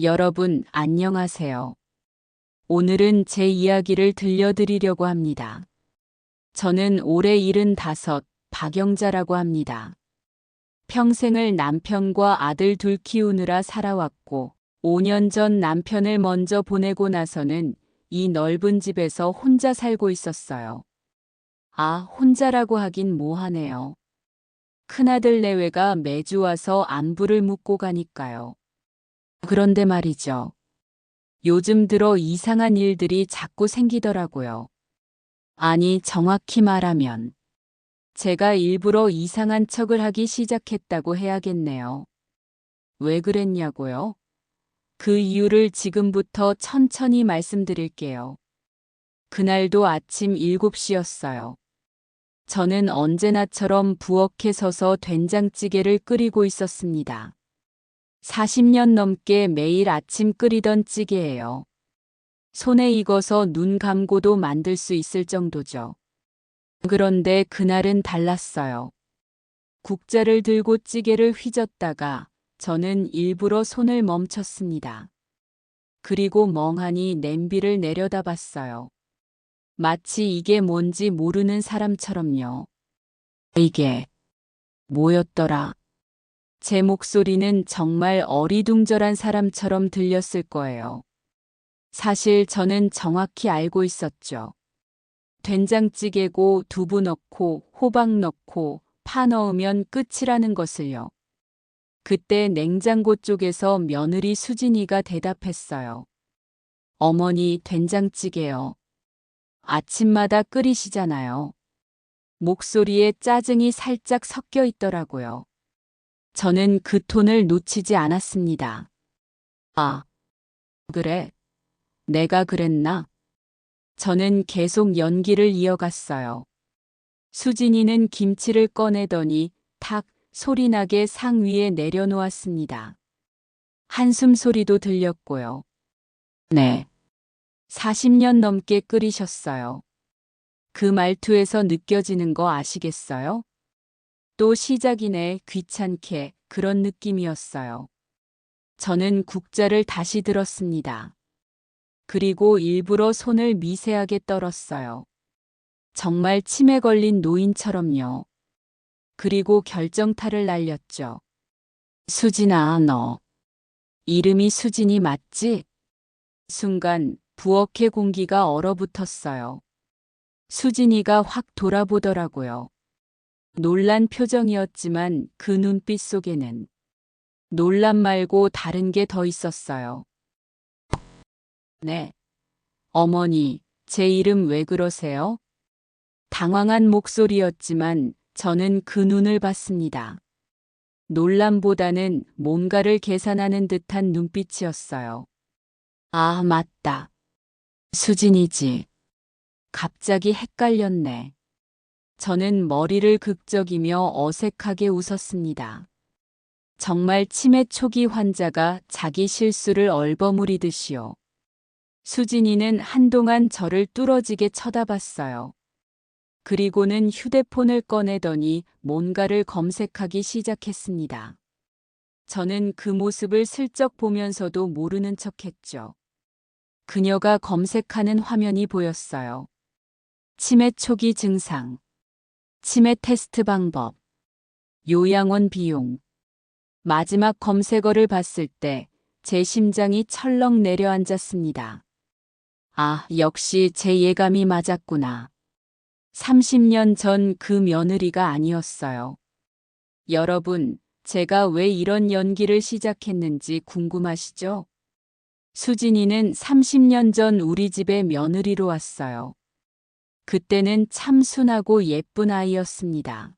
여러분, 안녕하세요. 오늘은 제 이야기를 들려드리려고 합니다. 저는 올해 75, 박영자라고 합니다. 평생을 남편과 아들 둘 키우느라 살아왔고, 5년 전 남편을 먼저 보내고 나서는 이 넓은 집에서 혼자 살고 있었어요. 혼자라고 하긴 뭐하네요. 큰아들 내외가 매주 와서 안부를 묻고 가니까요. 그런데 말이죠. 요즘 들어 이상한 일들이 자꾸 생기더라고요. 아니, 정확히 말하면 제가 일부러 이상한 척을 하기 시작했다고 해야겠네요. 왜 그랬냐고요? 그 이유를 지금부터 천천히 말씀드릴게요. 그날도 아침 7시였어요. 저는 언제나처럼 부엌에 서서 된장찌개를 끓이고 있었습니다. 40년 넘게 매일 아침 끓이던 찌개예요. 손에 익어서 눈 감고도 만들 수 있을 정도죠. 그런데 그날은 달랐어요. 국자를 들고 찌개를 휘젓다가 저는 일부러 손을 멈췄습니다. 그리고 멍하니 냄비를 내려다봤어요. 마치 이게 뭔지 모르는 사람처럼요. 이게 뭐였더라? 제 목소리는 정말 어리둥절한 사람처럼 들렸을 거예요. 사실 저는 정확히 알고 있었죠. 된장찌개고 두부 넣고 호박 넣고 파 넣으면 끝이라는 것을요. 그때 냉장고 쪽에서 며느리 수진이가 대답했어요. 어머니, 된장찌개요. 아침마다 끓이시잖아요. 목소리에 짜증이 살짝 섞여 있더라고요. 저는 그 톤을 놓치지 않았습니다. 아, 그래? 내가 그랬나? 저는 계속 연기를 이어갔어요. 수진이는 김치를 꺼내더니 탁 소리나게 상 위에 내려놓았습니다. 한숨 소리도 들렸고요. 네. 40년 넘게 끓이셨어요. 그 말투에서 느껴지는 거 아시겠어요? 또 시작이네, 귀찮게, 그런 느낌이었어요. 저는 국자를 다시 들었습니다. 그리고 일부러 손을 미세하게 떨었어요. 정말 치매 걸린 노인처럼요. 그리고 결정타를 날렸죠. 수진아, 너. 이름이 수진이 맞지? 순간 부엌의 공기가 얼어붙었어요. 수진이가 확 돌아보더라고요. 놀란 표정이었지만 그 눈빛 속에는 놀람 말고 다른 게 더 있었어요. 네. 어머니, 제 이름 왜 그러세요? 당황한 목소리였지만 저는 그 눈을 봤습니다. 놀람보다는 뭔가를 계산하는 듯한 눈빛이었어요. 아, 맞다. 수진이지. 갑자기 헷갈렸네. 저는 머리를 극적이며 어색하게 웃었습니다. 정말 치매 초기 환자가 자기 실수를 얼버무리듯이요. 수진이는 한동안 저를 뚫어지게 쳐다봤어요. 그리고는 휴대폰을 꺼내더니 뭔가를 검색하기 시작했습니다. 저는 그 모습을 슬쩍 보면서도 모르는 척했죠. 그녀가 검색하는 화면이 보였어요. 치매 초기 증상, 치매 테스트 방법, 요양원 비용. 마지막 검색어를 봤을 때 제 심장이 철렁 내려앉았습니다. 역시 제 예감이 맞았구나. 30년 전 그 며느리가 아니었어요. 여러분, 제가 왜 이런 연기를 시작했는지 궁금하시죠? 수진이는 30년 전 우리 집에 며느리로 왔어요. 그때는 참 순하고 예쁜 아이였습니다.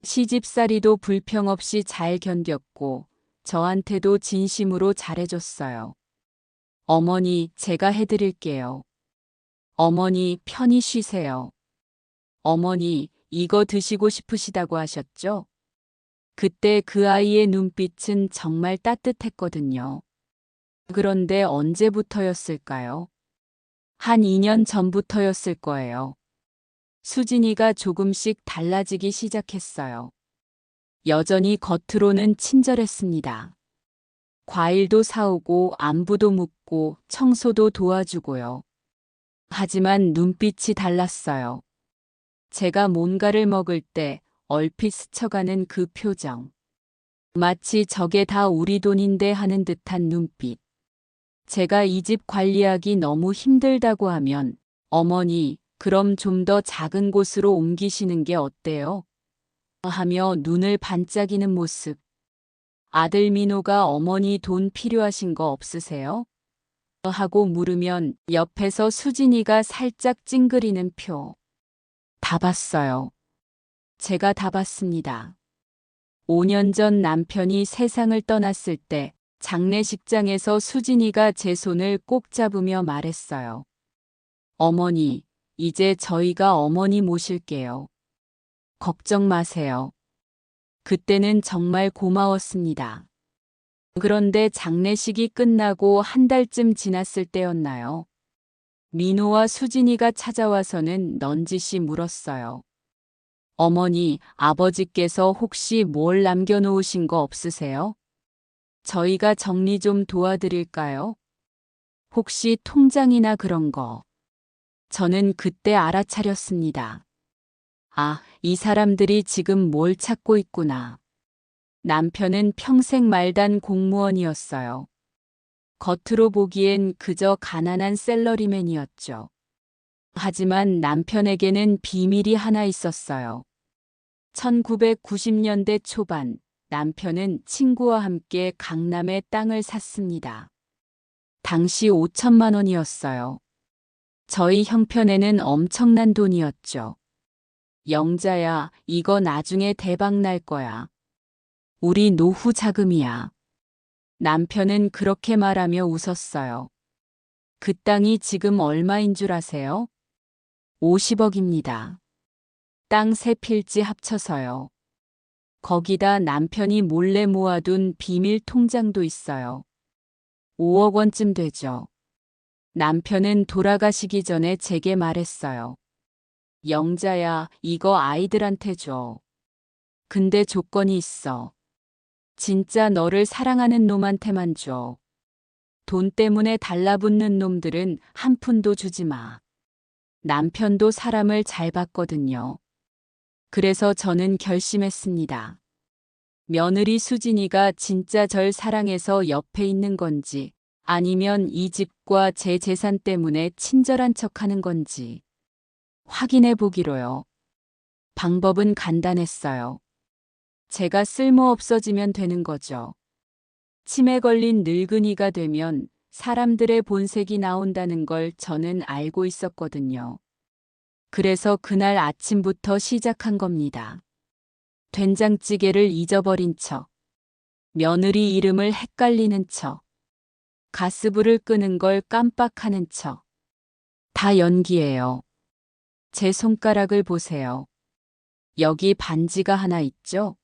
시집살이도 불평 없이 잘 견뎠고 저한테도 진심으로 잘해줬어요. 어머니, 제가 해드릴게요. 어머니, 편히 쉬세요. 어머니, 이거 드시고 싶으시다고 하셨죠? 그때 그 아이의 눈빛은 정말 따뜻했거든요. 그런데 언제부터였을까요? 한 2년 전부터였을 거예요. 수진이가 조금씩 달라지기 시작했어요. 여전히 겉으로는 친절했습니다. 과일도 사오고 안부도 묻고 청소도 도와주고요. 하지만 눈빛이 달랐어요. 제가 뭔가를 먹을 때 얼핏 스쳐가는 그 표정. 마치 저게 다 우리 돈인데 하는 듯한 눈빛. 제가 이 집 관리하기 너무 힘들다고 하면 어머니, 그럼 좀 더 작은 곳으로 옮기시는 게 어때요? 하며 눈을 반짝이는 모습. 아들 민호가 어머니 돈 필요하신 거 없으세요? 하고 물으면 옆에서 수진이가 살짝 찡그리는 표. 다 봤어요. 제가 다 봤습니다. 5년 전 남편이 세상을 떠났을 때 장례식장에서 수진이가 제 손을 꼭 잡으며 말했어요. 어머니, 이제 저희가 어머니 모실게요. 걱정 마세요. 그때는 정말 고마웠습니다. 그런데 장례식이 끝나고 한 달쯤 지났을 때였나요? 민호와 수진이가 찾아와서는 넌지시 물었어요. 어머니, 아버지께서 혹시 뭘 남겨놓으신 거 없으세요? 저희가 정리 좀 도와드릴까요? 혹시 통장이나 그런 거. 저는 그때 알아차렸습니다. 아, 이 사람들이 지금 뭘 찾고 있구나. 남편은 평생 말단 공무원이었어요. 겉으로 보기엔 그저 가난한 셀러리맨이었죠. 하지만 남편에게는 비밀이 하나 있었어요. 1990년대 초반, 남편은 친구와 함께 강남에 땅을 샀습니다. 당시 5천만 원이었어요. 저희 형편에는 엄청난 돈이었죠. 영자야, 이거 나중에 대박 날 거야. 우리 노후 자금이야. 남편은 그렇게 말하며 웃었어요. 그 땅이 지금 얼마인 줄 아세요? 50억입니다. 땅 세 필지 합쳐서요. 거기다 남편이 몰래 모아둔 비밀 통장도 있어요. 5억 원쯤 되죠. 남편은 돌아가시기 전에 제게 말했어요. 영자야, 이거 아이들한테 줘. 근데 조건이 있어. 진짜 너를 사랑하는 놈한테만 줘. 돈 때문에 달라붙는 놈들은 한 푼도 주지 마. 남편도 사람을 잘 봤거든요. 그래서 저는 결심했습니다. 며느리 수진이가 진짜 절 사랑해서 옆에 있는 건지, 아니면 이 집과 제 재산 때문에 친절한 척하는 건지 확인해 보기로요. 방법은 간단했어요. 제가 쓸모 없어지면 되는 거죠. 치매 걸린 늙은이가 되면 사람들의 본색이 나온다는 걸 저는 알고 있었거든요. 그래서 그날 아침부터 시작한 겁니다. 된장찌개를 잊어버린 척, 며느리 이름을 헷갈리는 척, 가스불을 끄는 걸 깜빡하는 척. 다 연기예요. 제 손가락을 보세요. 여기 반지가 하나 있죠?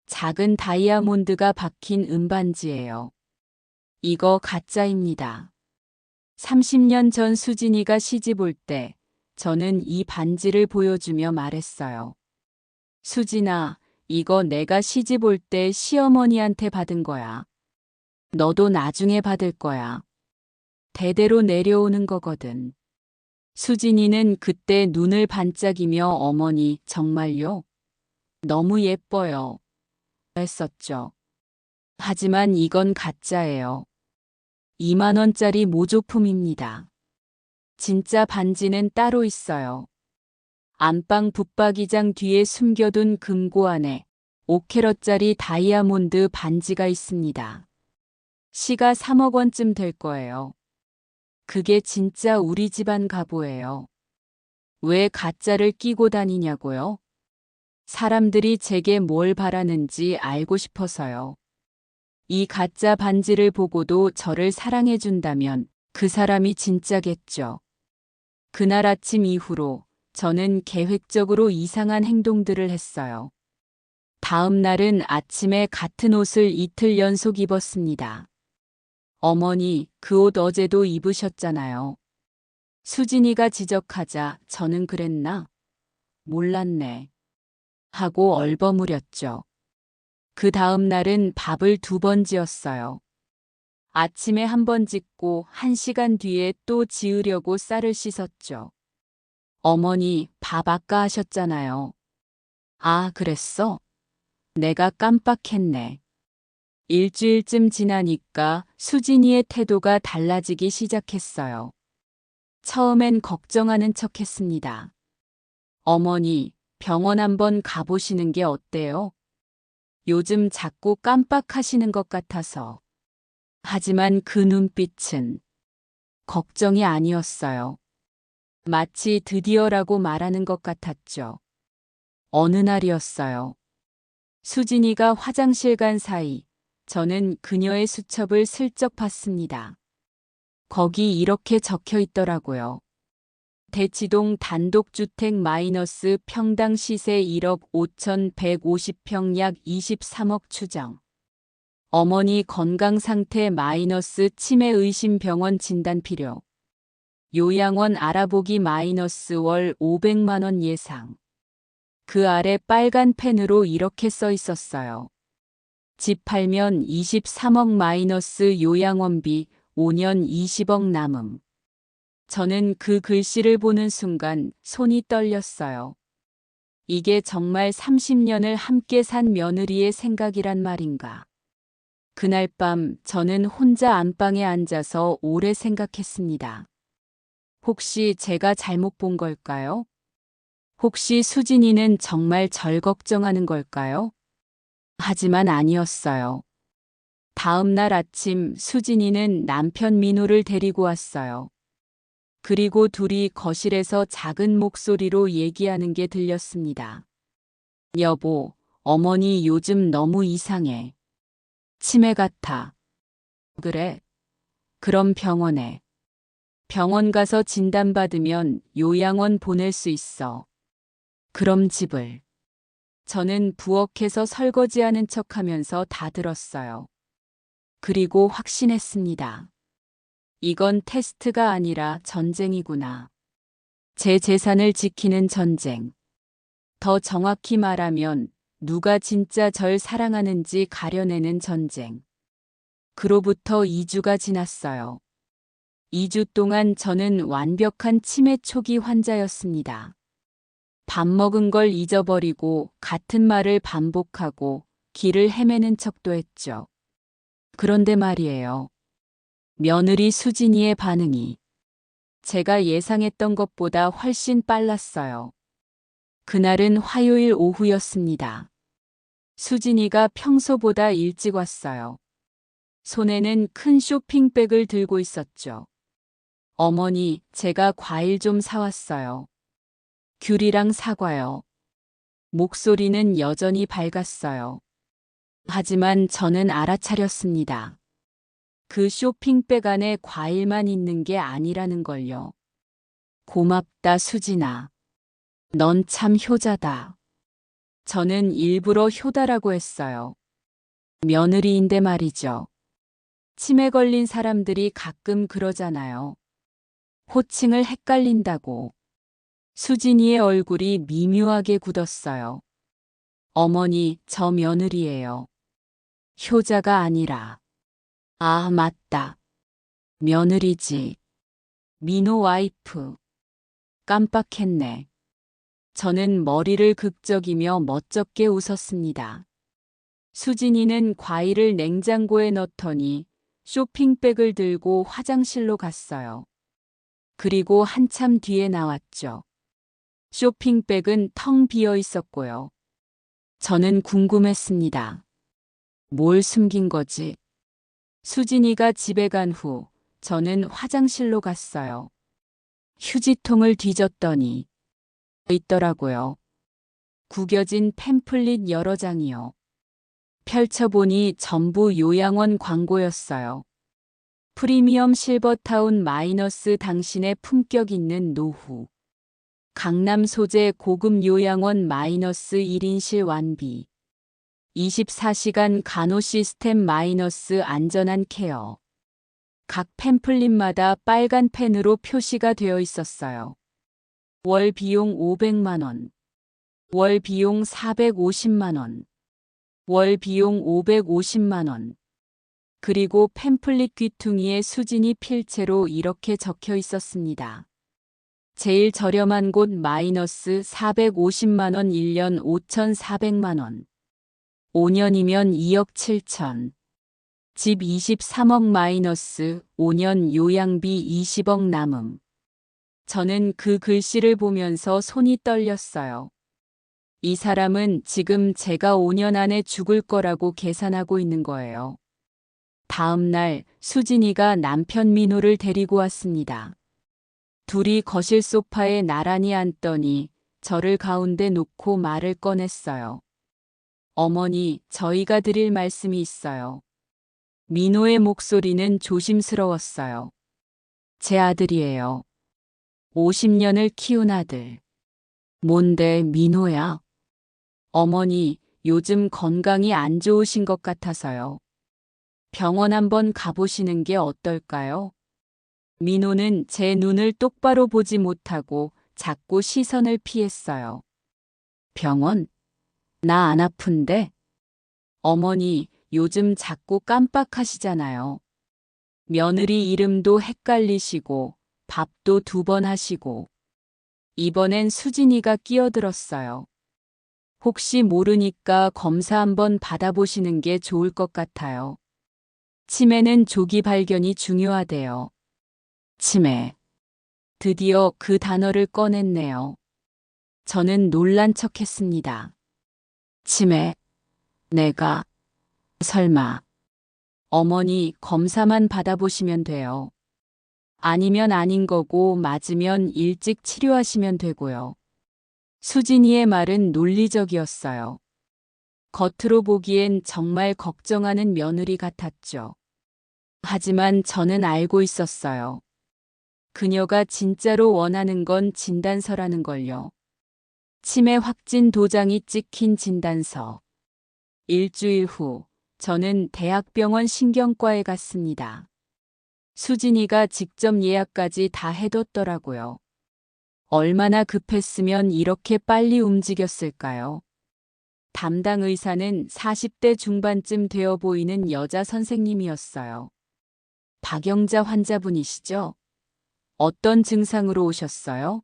작은 다이아몬드가 박힌 은반지예요. 이거 가짜입니다. 30년 전 수진이가 시집 올 때 저는 이 반지를 보여주며 말했어요. 수진아, 이거 내가 시집 올 때 시어머니한테 받은 거야. 너도 나중에 받을 거야. 대대로 내려오는 거거든. 수진이는 그때 눈을 반짝이며 어머니, 정말요? 너무 예뻐요. 했었죠. 하지만 이건 가짜예요. 2만 원짜리 모조품입니다. 진짜 반지는 따로 있어요. 안방 붙박이장 뒤에 숨겨둔 금고 안에 5캐럿짜리 다이아몬드 반지가 있습니다. 시가 3억 원쯤 될 거예요. 그게 진짜 우리 집안 갑오예요. 왜 가짜를 끼고 다니냐고요? 사람들이 제게 뭘 바라는지 알고 싶어서요. 이 가짜 반지를 보고도 저를 사랑해준다면 그 사람이 진짜겠죠. 그날 아침 이후로 저는 계획적으로 이상한 행동들을 했어요. 다음 날은 아침에 같은 옷을 이틀 연속 입었습니다. 어머니, 그 옷 어제도 입으셨잖아요. 수진이가 지적하자 저는 그랬나? 몰랐네. 하고 얼버무렸죠. 그 다음 날은 밥을 2번 지었어요. 아침에 한 번 짓고 1시간 뒤에 또 지으려고 쌀을 씻었죠. 어머니, 밥 아까 하셨잖아요. 아, 그랬어? 내가 깜빡했네. 일주일쯤 지나니까 수진이의 태도가 달라지기 시작했어요. 처음엔 걱정하는 척 했습니다. 어머니, 병원 한번 가보시는 게 어때요? 요즘 자꾸 깜빡하시는 것 같아서. 하지만 그 눈빛은 걱정이 아니었어요. 마치 드디어라고 말하는 것 같았죠. 어느 날이었어요. 수진이가 화장실 간 사이 저는 그녀의 수첩을 슬쩍 봤습니다. 거기 이렇게 적혀 있더라고요. 대치동 단독주택 마이너스 평당 시세 1억 5,150평 약 23억 추정. 어머니 건강 상태 마이너스 치매 의심 병원 진단 필요. 요양원 알아보기 마이너스 월 500만 원 예상. 그 아래 빨간 펜으로 이렇게 써 있었어요. 집 팔면 23억 마이너스 요양원비 5년 20억 남음. 저는 그 글씨를 보는 순간 손이 떨렸어요. 이게 정말 30년을 함께 산 며느리의 생각이란 말인가. 그날 밤 저는 혼자 안방에 앉아서 오래 생각했습니다. 혹시 제가 잘못 본 걸까요? 혹시 수진이는 정말 절 걱정하는 걸까요? 하지만 아니었어요. 다음 날 아침 수진이는 남편 민호를 데리고 왔어요. 그리고 둘이 거실에서 작은 목소리로 얘기하는 게 들렸습니다. 여보, 어머니 요즘 너무 이상해. 치매 같아. 그래? 그럼 병원에. 병원 가서 진단받으면 요양원 보낼 수 있어. 그럼 집을. 저는 부엌에서 설거지하는 척하면서 다 들었어요. 그리고 확신했습니다. 이건 테스트가 아니라 전쟁이구나. 제 재산을 지키는 전쟁. 더 정확히 말하면 누가 진짜 절 사랑하는지 가려내는 전쟁. 그로부터 2주가 지났어요. 2주 동안 저는 완벽한 치매 초기 환자였습니다. 밥 먹은 걸 잊어버리고 같은 말을 반복하고 길을 헤매는 척도 했죠. 그런데 말이에요. 며느리 수진이의 반응이 제가 예상했던 것보다 훨씬 빨랐어요. 그날은 화요일 오후였습니다. 수진이가 평소보다 일찍 왔어요. 손에는 큰 쇼핑백을 들고 있었죠. 어머니, 제가 과일 좀 사왔어요. 귤이랑 사과요. 목소리는 여전히 밝았어요. 하지만 저는 알아차렸습니다. 그 쇼핑백 안에 과일만 있는 게 아니라는 걸요. 고맙다, 수진아. 넌 참 효자다. 저는 일부러 효다라고 했어요. 며느리인데 말이죠. 치매 걸린 사람들이 가끔 그러잖아요. 호칭을 헷갈린다고. 수진이의 얼굴이 미묘하게 굳었어요. 어머니, 저 며느리예요. 효자가 아니라. 아, 맞다. 며느리지. 민호 와이프. 깜빡했네. 저는 머리를 극적이며 멋쩍게 웃었습니다. 수진이는 과일을 냉장고에 넣더니 쇼핑백을 들고 화장실로 갔어요. 그리고 한참 뒤에 나왔죠. 쇼핑백은 텅 비어 있었고요. 저는 궁금했습니다. 뭘 숨긴 거지? 수진이가 집에 간 후 저는 화장실로 갔어요. 휴지통을 뒤졌더니 있더라고요. 구겨진 팸플릿 여러 장이요. 펼쳐보니 전부 요양원 광고였어요. 프리미엄 실버타운 마이너스 당신의 품격 있는 노후. 강남 소재 고급 요양원 마이너스 1인실 완비. 24시간 간호 시스템 마이너스 안전한 케어. 각 팸플릿마다 빨간 펜으로 표시가 되어 있었어요. 월 비용 500만 원. 월 비용 450만 원. 월 비용 550만 원. 그리고 팸플릿 귀퉁이에 수진이 필체로 이렇게 적혀 있었습니다. 제일 저렴한 곳 마이너스 450만 원 1년 5,400만 원. 5년이면 2억 7천. 집 23억 마이너스 5년 요양비 20억 남음. 저는 그 글씨를 보면서 손이 떨렸어요. 이 사람은 지금 제가 5년 안에 죽을 거라고 계산하고 있는 거예요. 다음 날 수진이가 남편 민호를 데리고 왔습니다. 둘이 거실 소파에 나란히 앉더니 저를 가운데 놓고 말을 꺼냈어요. 어머니, 저희가 드릴 말씀이 있어요. 민호의 목소리는 조심스러웠어요. 제 아들이에요. 50년을 키운 아들. 뭔데 민호야? 어머니, 요즘 건강이 안 좋으신 것 같아서요. 병원 한번 가보시는 게 어떨까요? 민호는 제 눈을 똑바로 보지 못하고 자꾸 시선을 피했어요. 병원? 나 안 아픈데? 어머니, 요즘 자꾸 깜빡하시잖아요. 며느리 이름도 헷갈리시고 밥도 2번 하시고. 이번엔 수진이가 끼어들었어요. 혹시 모르니까 검사 한번 받아보시는 게 좋을 것 같아요. 치매는 조기 발견이 중요하대요. 치매. 드디어 그 단어를 꺼냈네요. 저는 놀란 척했습니다. 치매. 내가. 설마. 어머니, 검사만 받아보시면 돼요. 아니면 아닌 거고 맞으면 일찍 치료하시면 되고요. 수진이의 말은 논리적이었어요. 겉으로 보기엔 정말 걱정하는 며느리 같았죠. 하지만 저는 알고 있었어요. 그녀가 진짜로 원하는 건 진단서라는 걸요. 치매 확진 도장이 찍힌 진단서. 일주일 후, 저는 대학병원 신경과에 갔습니다. 수진이가 직접 예약까지 다 해뒀더라고요. 얼마나 급했으면 이렇게 빨리 움직였을까요? 담당 의사는 40대 중반쯤 되어 보이는 여자 선생님이었어요. 박영자 환자분이시죠? 어떤 증상으로 오셨어요?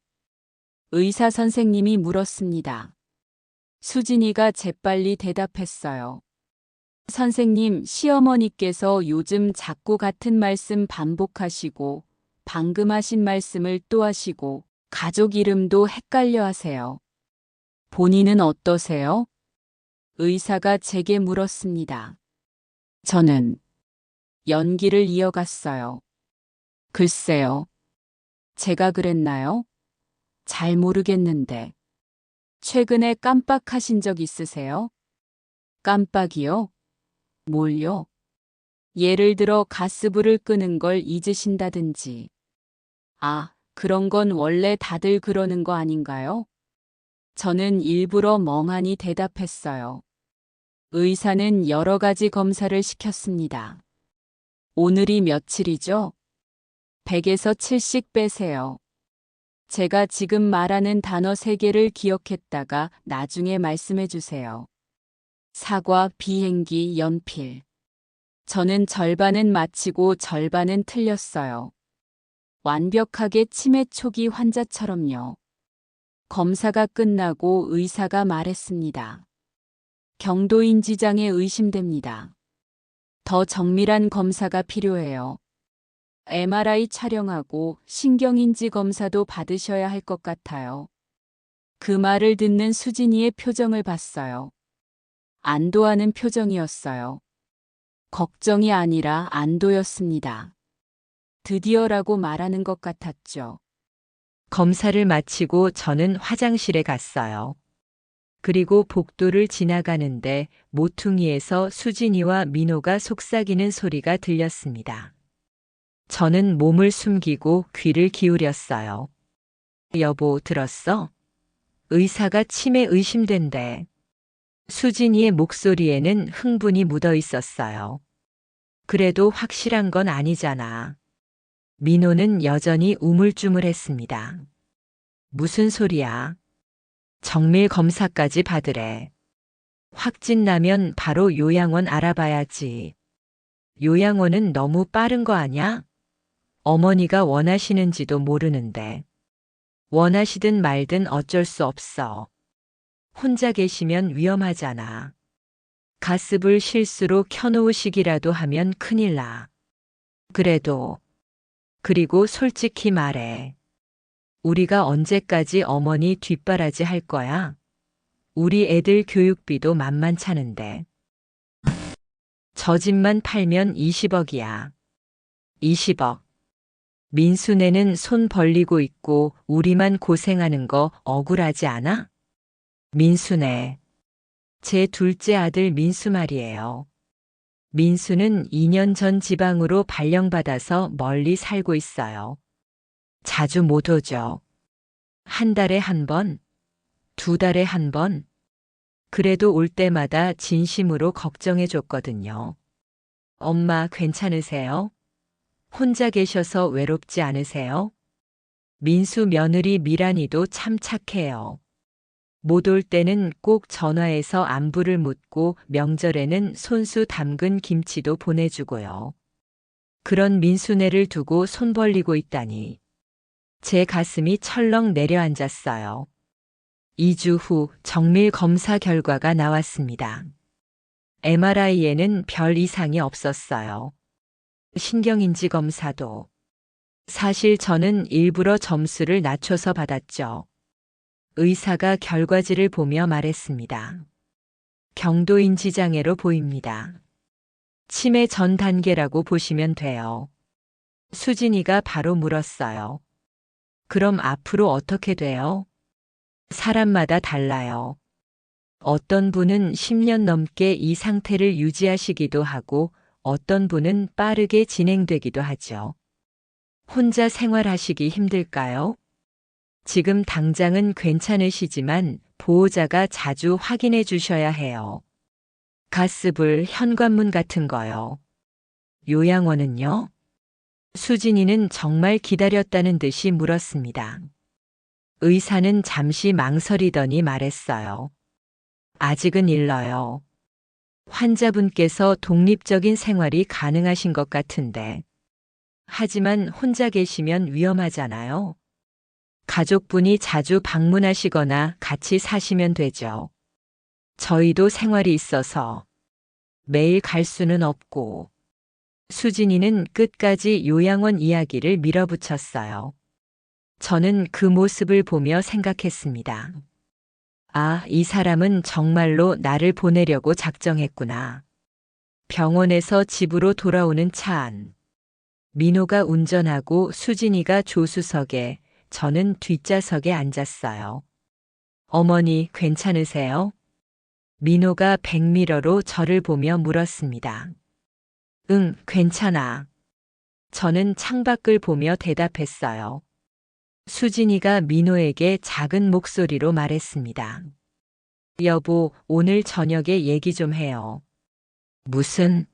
의사 선생님이 물었습니다. 수진이가 재빨리 대답했어요. 선생님, 시어머니께서 요즘 자꾸 같은 말씀 반복하시고, 방금 하신 말씀을 또 하시고, 가족 이름도 헷갈려 하세요. 본인은 어떠세요? 의사가 제게 물었습니다. 저는 연기를 이어갔어요. 글쎄요. 제가 그랬나요? 잘 모르겠는데. 최근에 깜빡하신 적 있으세요? 깜빡이요? 뭘요? 예를 들어 가스불을 끄는 걸 잊으신다든지. 아, 그런 건 원래 다들 그러는 거 아닌가요? 저는 일부러 멍하니 대답했어요. 의사는 여러 가지 검사를 시켰습니다. 오늘이 며칠이죠? 100에서 7씩 빼세요. 제가 지금 말하는 단어 3개를 기억했다가 나중에 말씀해 주세요. 사과, 비행기, 연필. 저는 절반은 맞히고 절반은 틀렸어요. 완벽하게 치매 초기 환자처럼요. 검사가 끝나고 의사가 말했습니다. 경도인지 장애 의심됩니다. 더 정밀한 검사가 필요해요. MRI 촬영하고 신경인지 검사도 받으셔야 할 것 같아요. 그 말을 듣는 수진이의 표정을 봤어요. 안도하는 표정이었어요. 걱정이 아니라 안도였습니다. 드디어라고 말하는 것 같았죠. 검사를 마치고 저는 화장실에 갔어요. 그리고 복도를 지나가는데 모퉁이에서 수진이와 민호가 속삭이는 소리가 들렸습니다. 저는 몸을 숨기고 귀를 기울였어요. 여보, 들었어? 의사가 치매 의심된대. 수진이의 목소리에는 흥분이 묻어 있었어요. 그래도 확실한 건 아니잖아. 민호는 여전히 우물쭈물했습니다. 무슨 소리야? 정밀 검사까지 받으래. 확진 나면 바로 요양원 알아봐야지. 요양원은 너무 빠른 거 아냐? 어머니가 원하시는지도 모르는데. 원하시든 말든 어쩔 수 없어. 혼자 계시면 위험하잖아. 가스불 실수로 켜놓으시기라도 하면 큰일 나. 그리고 솔직히 말해. 우리가 언제까지 어머니 뒷바라지 할 거야? 우리 애들 교육비도 만만찮은데. 저 집만 팔면 20억이야. 20억. 민수네는 손 벌리고 있고 우리만 고생하는 거 억울하지 않아? 민수네. 제 둘째 아들 민수 말이에요. 민수는 2년 전 지방으로 발령받아서 멀리 살고 있어요. 자주 못 오죠. 한 달에 한 번, 두 달에 한 번. 그래도 올 때마다 진심으로 걱정해 줬거든요. 엄마 괜찮으세요? 혼자 계셔서 외롭지 않으세요? 민수 며느리 미란이도 참 착해요. 못 올 때는 꼭 전화해서 안부를 묻고 명절에는 손수 담근 김치도 보내주고요. 그런 민수네를 두고 손 벌리고 있다니. 제 가슴이 철렁 내려앉았어요. 2주 후 정밀 검사 결과가 나왔습니다. MRI에는 별 이상이 없었어요. 신경인지 검사도. 사실 저는 일부러 점수를 낮춰서 받았죠. 의사가 결과지를 보며 말했습니다. 경도인지 장애로 보입니다. 치매 전 단계라고 보시면 돼요. 수진이가 바로 물었어요. 그럼 앞으로 어떻게 돼요? 사람마다 달라요. 어떤 분은 10년 넘게 이 상태를 유지하시기도 하고 어떤 분은 빠르게 진행되기도 하죠. 혼자 생활하시기 힘들까요? 지금 당장은 괜찮으시지만 보호자가 자주 확인해 주셔야 해요. 가스불, 현관문 같은 거요. 요양원은요? 수진이는 정말 기다렸다는 듯이 물었습니다. 의사는 잠시 망설이더니 말했어요. 아직은 일러요. 환자분께서 독립적인 생활이 가능하신 것 같은데. 하지만 혼자 계시면 위험하잖아요. 가족분이 자주 방문하시거나 같이 사시면 되죠. 저희도 생활이 있어서 매일 갈 수는 없고. 수진이는 끝까지 요양원 이야기를 밀어붙였어요. 저는 그 모습을 보며 생각했습니다. 아, 이 사람은 정말로 나를 보내려고 작정했구나. 병원에서 집으로 돌아오는 차 안. 민호가 운전하고 수진이가 조수석에, 저는 뒷좌석에 앉았어요. 어머니 괜찮으세요? 민호가 백미러로 저를 보며 물었습니다. 응, 괜찮아. 저는 창밖을 보며 대답했어요. 수진이가 민호에게 작은 목소리로 말했습니다. 여보, 오늘 저녁에 얘기 좀 해요. 무슨?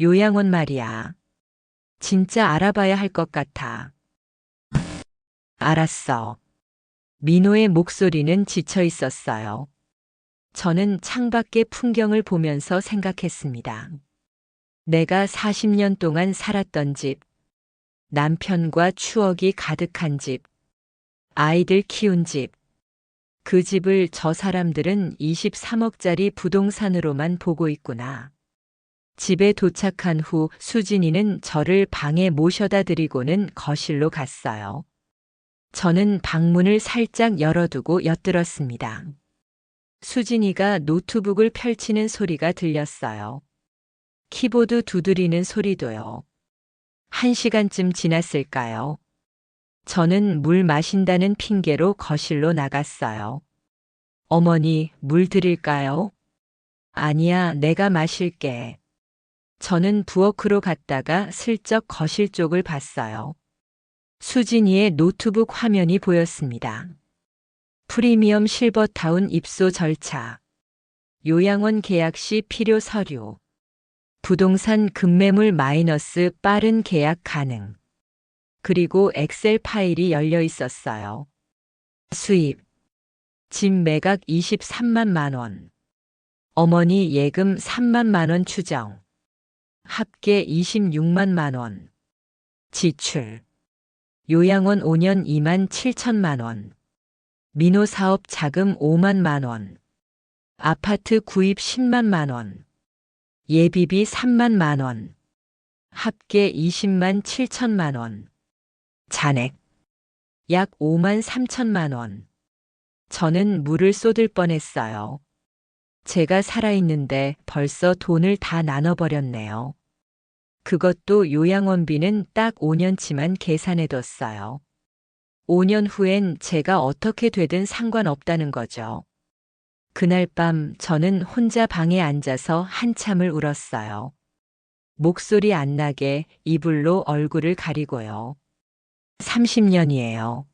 요양원 말이야. 진짜 알아봐야 할 것 같아. 알았어. 민호의 목소리는 지쳐 있었어요. 저는 창밖의 풍경을 보면서 생각했습니다. 내가 40년 동안 살았던 집, 남편과 추억이 가득한 집, 아이들 키운 집. 그 집을 저 사람들은 23억짜리 부동산으로만 보고 있구나. 집에 도착한 후 수진이는 저를 방에 모셔다 드리고는 거실로 갔어요. 저는 방문을 살짝 열어두고 엿들었습니다. 수진이가 노트북을 펼치는 소리가 들렸어요. 키보드 두드리는 소리도요. 1시간쯤 지났을까요? 저는 물 마신다는 핑계로 거실로 나갔어요. 어머니, 물 드릴까요? 아니야, 내가 마실게. 저는 부엌으로 갔다가 슬쩍 거실 쪽을 봤어요. 수진이의 노트북 화면이 보였습니다. 프리미엄 실버타운 입소 절차, 요양원 계약 시 필요 서류, 부동산 급매물 마이너스 빠른 계약 가능. 그리고 엑셀 파일이 열려 있었어요. 수입, 집 매각 23만 원. 어머니 예금 3만 원 추정. 합계 26만 원. 지출. 요양원 5년 2만 7천만 원. 민호 사업 자금 5만 원. 아파트 구입 10만 원. 예비비 3만 원. 합계 20만 7천만 원. 잔액. 약 5만 3천만 원. 저는 물을 쏟을 뻔했어요. 제가 살아있는데 벌써 돈을 다 나눠버렸네요. 그것도 요양원비는 딱 5년치만 계산해뒀어요. 5년 후엔 제가 어떻게 되든 상관없다는 거죠. 그날 밤 저는 혼자 방에 앉아서 한참을 울었어요. 목소리 안 나게 이불로 얼굴을 가리고요. 30년이에요.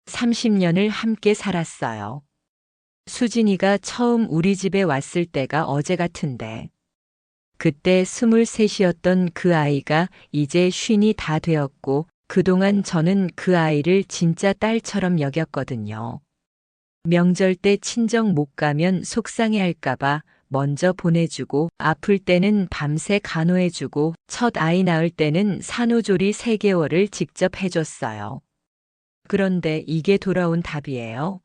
30년을 함께 살았어요. 수진이가 처음 우리 집에 왔을 때가 어제 같은데, 그때 23이었던 그 아이가 이제 50이 다 되었고, 그동안 저는 그 아이를 진짜 딸처럼 여겼거든요. 명절 때 친정 못 가면 속상해 할까봐 먼저 보내주고, 아플 때는 밤새 간호해주고, 첫 아이 낳을 때는 산후조리 3개월을 직접 해줬어요. 그런데 이게 돌아온 답이에요.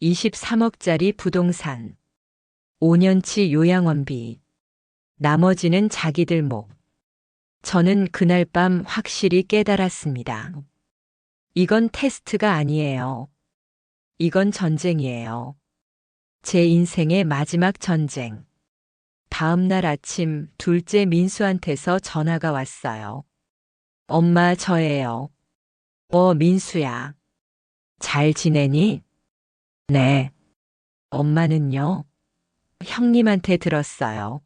23억짜리 부동산, 5년치 요양원비, 나머지는 자기들 목. 저는 그날 밤 확실히 깨달았습니다. 이건 테스트가 아니에요. 이건 전쟁이에요. 제 인생의 마지막 전쟁. 다음 날 아침 둘째 민수한테서 전화가 왔어요. 엄마, 저예요. 민수야. 잘 지내니? 네. 엄마는요? 형님한테 들었어요.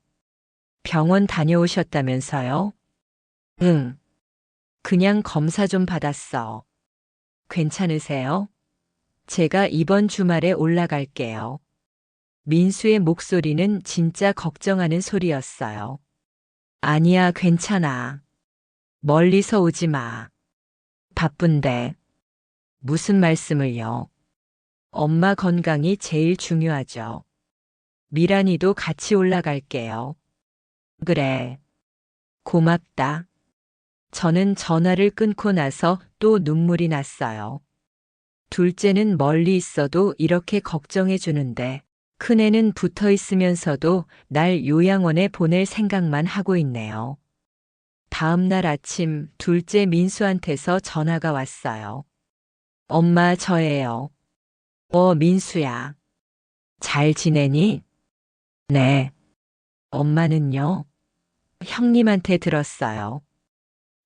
병원 다녀오셨다면서요? 응. 그냥 검사 좀 받았어. 괜찮으세요? 제가 이번 주말에 올라갈게요. 민수의 목소리는 진짜 걱정하는 소리였어요. 아니야, 괜찮아. 멀리서 오지 마. 바쁜데. 무슨 말씀을요? 엄마 건강이 제일 중요하죠. 미란이도 같이 올라갈게요. 그래. 고맙다. 저는 전화를 끊고 나서 또 눈물이 났어요. 둘째는 멀리 있어도 이렇게 걱정해 주는데, 큰애는 붙어 있으면서도 날 요양원에 보낼 생각만 하고 있네요. 다음 날 아침 둘째 민수한테서 전화가 왔어요. 엄마, 저예요. 민수야. 잘 지내니? 네. 엄마는요? 형님한테 들었어요.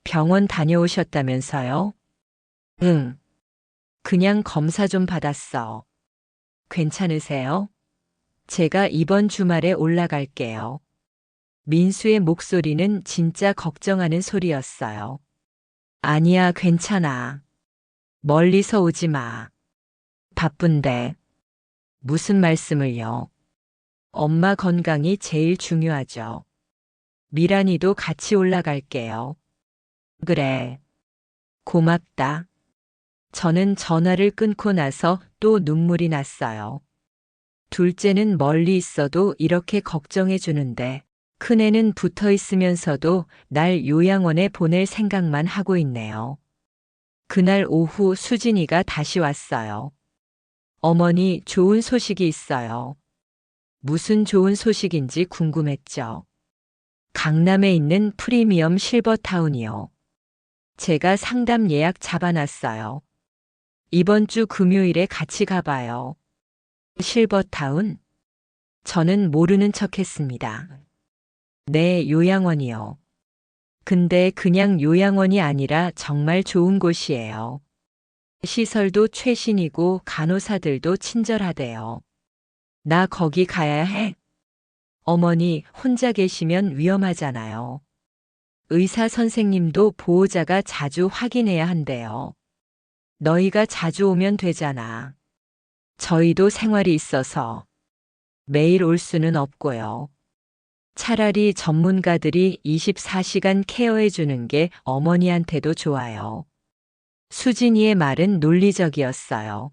병원 다녀오셨다면서요? 응. 그냥 검사 좀 받았어. 괜찮으세요? 제가 이번 주말에 올라갈게요. 민수의 목소리는 진짜 걱정하는 소리였어요. 아니야, 괜찮아. 멀리서 오지 마. 바쁜데. 무슨 말씀을요? 엄마 건강이 제일 중요하죠. 미란이도 같이 올라갈게요. 그래. 고맙다. 저는 전화를 끊고 나서 또 눈물이 났어요. 둘째는 멀리 있어도 이렇게 걱정해 주는데, 큰애는 붙어 있으면서도 날 요양원에 보낼 생각만 하고 있네요. 그날 오후 수진이가 다시 왔어요. 어머니, 좋은 소식이 있어요. 무슨 좋은 소식인지 궁금했죠. 강남에 있는 프리미엄 실버타운이요. 제가 상담 예약 잡아놨어요. 이번 주 금요일에 같이 가봐요. 실버타운? 저는 모르는 척 했습니다. 네, 요양원이요. 근데 그냥 요양원이 아니라 정말 좋은 곳이에요. 시설도 최신이고 간호사들도 친절하대요. 나 거기 가야 해? 어머니, 혼자 계시면 위험하잖아요. 의사 선생님도 보호자가 자주 확인해야 한대요. 너희가 자주 오면 되잖아. 저희도 생활이 있어서 매일 올 수는 없고요. 차라리 전문가들이 24시간 케어해 주는 게 어머니한테도 좋아요. 수진이의 말은 논리적이었어요.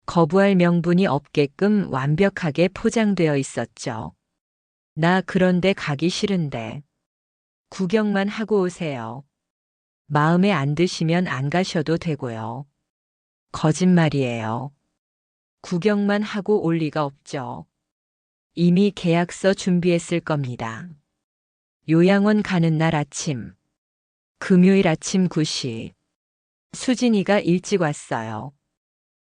거부할 명분이 없게끔 완벽하게 포장되어 있었죠. 나 그런데 가기 싫은데. 구경만 하고 오세요. 마음에 안 드시면 안 가셔도 되고요. 거짓말이에요. 구경만 하고 올 리가 없죠. 이미 계약서 준비했을 겁니다. 요양원 가는 날 아침, 금요일 아침 9시, 수진이가 일찍 왔어요.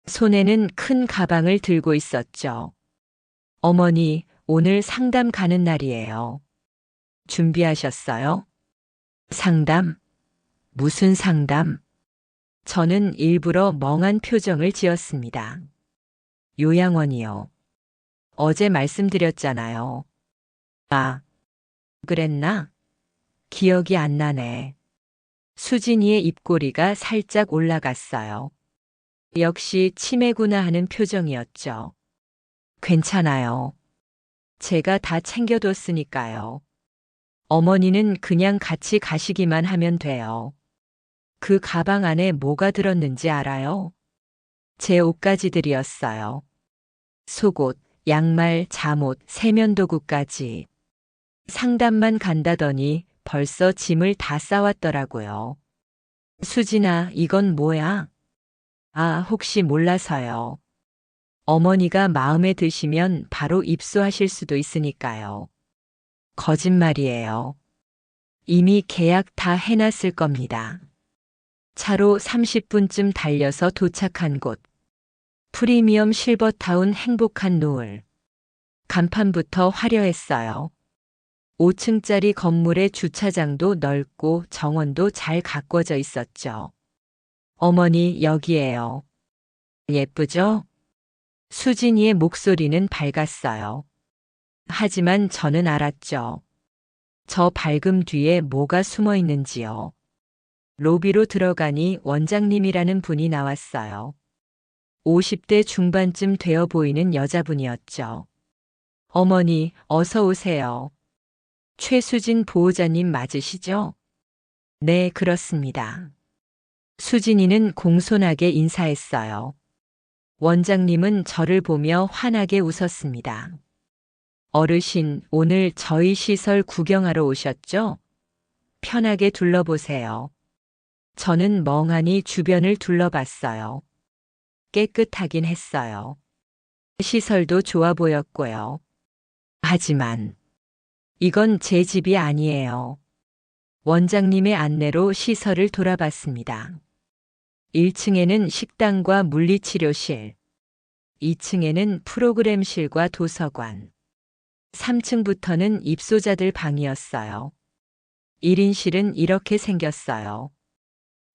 손에는 큰 가방을 들고 있었죠. 어머니, 오늘 상담 가는 날이에요. 준비하셨어요? 상담? 무슨 상담? 저는 일부러 멍한 표정을 지었습니다. 요양원이요. 어제 말씀드렸잖아요. 아, 그랬나? 기억이 안 나네. 수진이의 입꼬리가 살짝 올라갔어요. 역시 치매구나 하는 표정이었죠. 괜찮아요. 제가 다 챙겨뒀으니까요. 어머니는 그냥 같이 가시기만 하면 돼요. 그 가방 안에 뭐가 들었는지 알아요? 제 옷가지들이었어요. 속옷, 양말, 잠옷, 세면도구까지. 상담만 간다더니 벌써 짐을 다 싸왔더라고요. 수진아, 이건 뭐야? 아, 혹시 몰라서요. 어머니가 마음에 드시면 바로 입수하실 수도 있으니까요. 거짓말이에요. 이미 계약 다 해놨을 겁니다. 차로 30분쯤 달려서 도착한 곳. 프리미엄 실버타운 행복한 노을. 간판부터 화려했어요. 5층짜리 건물의 주차장도 넓고 정원도 잘 가꿔져 있었죠. 어머니, 여기에요. 예쁘죠? 수진이의 목소리는 밝았어요. 하지만 저는 알았죠. 저 밝음 뒤에 뭐가 숨어 있는지요. 로비로 들어가니 원장님이라는 분이 나왔어요. 50대 중반쯤 되어 보이는 여자분이었죠. 어머니, 어서 오세요. 최수진 보호자님 맞으시죠? 네, 그렇습니다. 수진이는 공손하게 인사했어요. 원장님은 저를 보며 환하게 웃었습니다. 어르신, 오늘 저희 시설 구경하러 오셨죠? 편하게 둘러보세요. 저는 멍하니 주변을 둘러봤어요. 깨끗하긴 했어요. 시설도 좋아 보였고요. 하지만 이건 제 집이 아니에요. 원장님의 안내로 시설을 돌아봤습니다. 1층에는 식당과 물리치료실, 2층에는 프로그램실과 도서관, 3층부터는 입소자들 방이었어요. 1인실은 이렇게 생겼어요.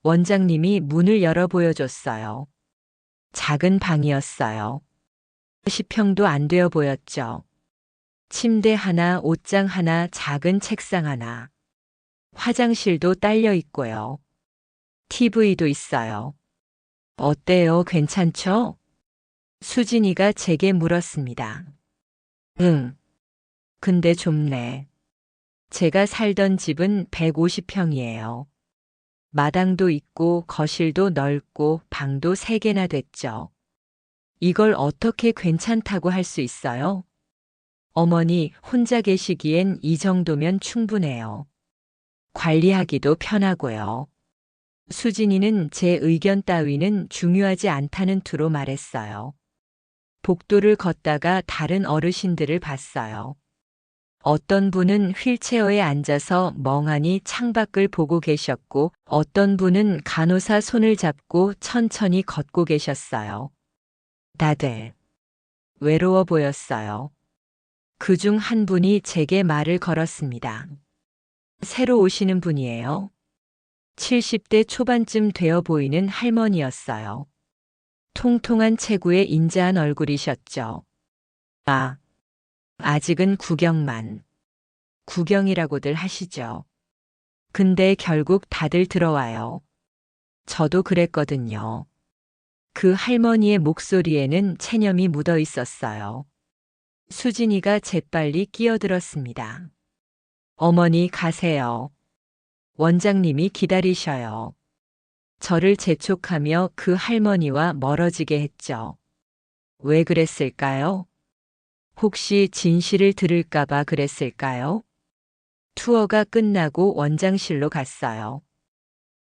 원장님이 문을 열어 보여줬어요. 작은 방이었어요. 10평도 안 되어 보였죠. 침대 하나, 옷장 하나, 작은 책상 하나. 화장실도 딸려 있고요. TV도 있어요. 어때요? 괜찮죠? 수진이가 제게 물었습니다. 응. 근데 좁네. 제가 살던 집은 150평이에요. 마당도 있고 거실도 넓고 방도 3개나 됐죠. 이걸 어떻게 괜찮다고 할 수 있어요? 어머니 혼자 계시기엔 이 정도면 충분해요. 관리하기도 편하고요. 수진이는 제 의견 따위는 중요하지 않다는 투로 말했어요. 복도를 걷다가 다른 어르신들을 봤어요. 어떤 분은 휠체어에 앉아서 멍하니 창밖을 보고 계셨고 어떤 분은 간호사 손을 잡고 천천히 걷고 계셨어요. 다들 외로워 보였어요. 그중 한 분이 제게 말을 걸었습니다. 새로 오시는 분이에요. 70대 초반쯤 되어 보이는 할머니였어요. 통통한 체구에 인자한 얼굴이셨죠. 아, 아직은 구경만. 구경이라고들 하시죠. 근데 결국 다들 들어와요. 저도 그랬거든요. 그 할머니의 목소리에는 체념이 묻어 있었어요. 수진이가 재빨리 끼어들었습니다. 어머니 가세요. 원장님이 기다리셔요. 저를 재촉하며 그 할머니와 멀어지게 했죠. 왜 그랬을까요? 혹시 진실을 들을까봐 그랬을까요? 투어가 끝나고 원장실로 갔어요.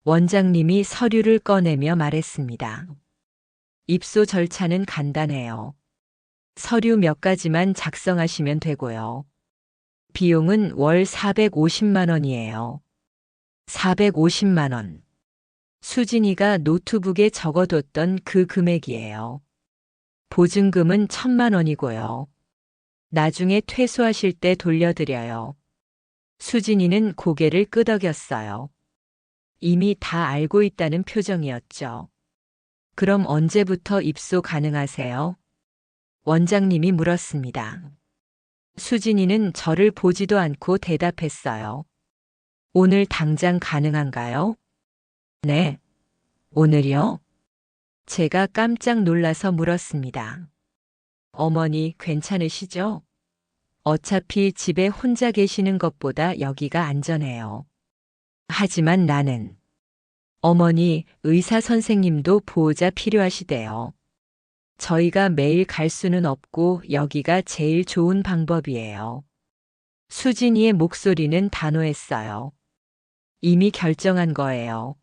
원장님이 서류를 꺼내며 말했습니다. 입소 절차는 간단해요. 서류 몇 가지만 작성하시면 되고요. 비용은 월 450만 원이에요. 450만 원. 수진이가 노트북에 적어뒀던 그 금액이에요. 보증금은 1,000만 원이고요. 나중에 퇴소하실 때 돌려드려요. 수진이는 고개를 끄덕였어요. 이미 다 알고 있다는 표정이었죠. 그럼 언제부터 입소 가능하세요? 원장님이 물었습니다. 수진이는 저를 보지도 않고 대답했어요. 오늘 당장 가능한가요? 네. 오늘이요? 제가 깜짝 놀라서 물었습니다. 어머니 괜찮으시죠? 어차피 집에 혼자 계시는 것보다 여기가 안전해요. 하지만 나는 어머니 의사 선생님도 보호자 필요하시대요. 저희가 매일 갈 수는 없고 여기가 제일 좋은 방법이에요. 수진이의 목소리는 단호했어요. 이미 결정한 거예요.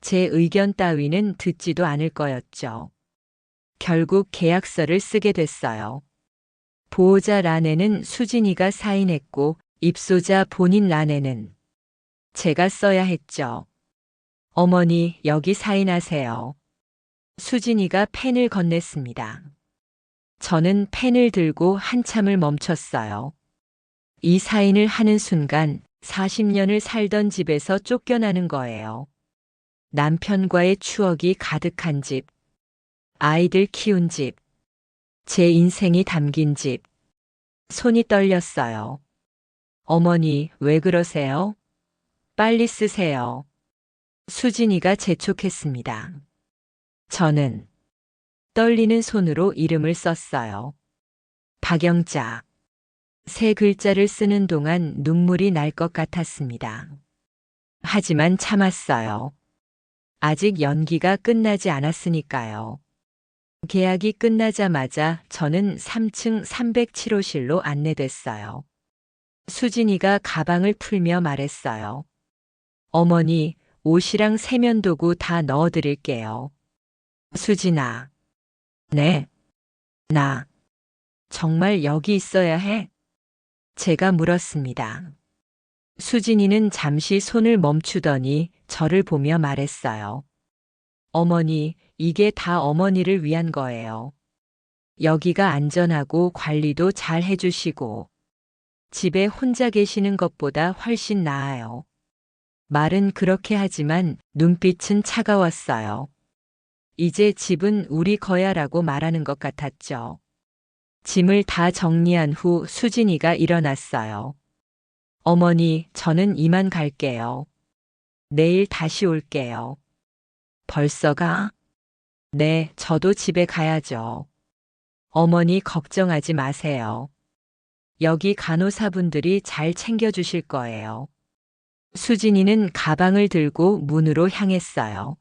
제 의견 따위는 듣지도 않을 거였죠. 결국 계약서를 쓰게 됐어요. 보호자 란에는 수진이가 사인했고 입소자 본인 란에는 제가 써야 했죠. 어머니 여기 사인하세요. 수진이가 펜을 건넸습니다. 저는 펜을 들고 한참을 멈췄어요. 이 사인을 하는 순간 40년을 살던 집에서 쫓겨나는 거예요. 남편과의 추억이 가득한 집, 아이들 키운 집, 제 인생이 담긴 집. 손이 떨렸어요. 어머니, 왜 그러세요? 빨리 쓰세요. 수진이가 재촉했습니다. 저는 떨리는 손으로 이름을 썼어요. 박영자. 세 글자를 쓰는 동안 눈물이 날 것 같았습니다. 하지만 참았어요. 아직 연기가 끝나지 않았으니까요. 계약이 끝나자마자 저는 3층 307호실로 안내됐어요. 수진이가 가방을 풀며 말했어요. 어머니, 옷이랑 세면도구 다 넣어드릴게요. 수진아. 네. 나 정말 여기 있어야 해? 제가 물었습니다. 수진이는 잠시 손을 멈추더니 저를 보며 말했어요. 어머니, 이게 다 어머니를 위한 거예요. 여기가 안전하고 관리도 잘 해주시고 집에 혼자 계시는 것보다 훨씬 나아요. 말은 그렇게 하지만 눈빛은 차가웠어요. 이제 집은 우리 거야라고 말하는 것 같았죠. 짐을 다 정리한 후 수진이가 일어났어요. 어머니, 저는 이만 갈게요. 내일 다시 올게요. 벌써 가? 네, 저도 집에 가야죠. 어머니 걱정하지 마세요. 여기 간호사분들이 잘 챙겨주실 거예요. 수진이는 가방을 들고 문으로 향했어요.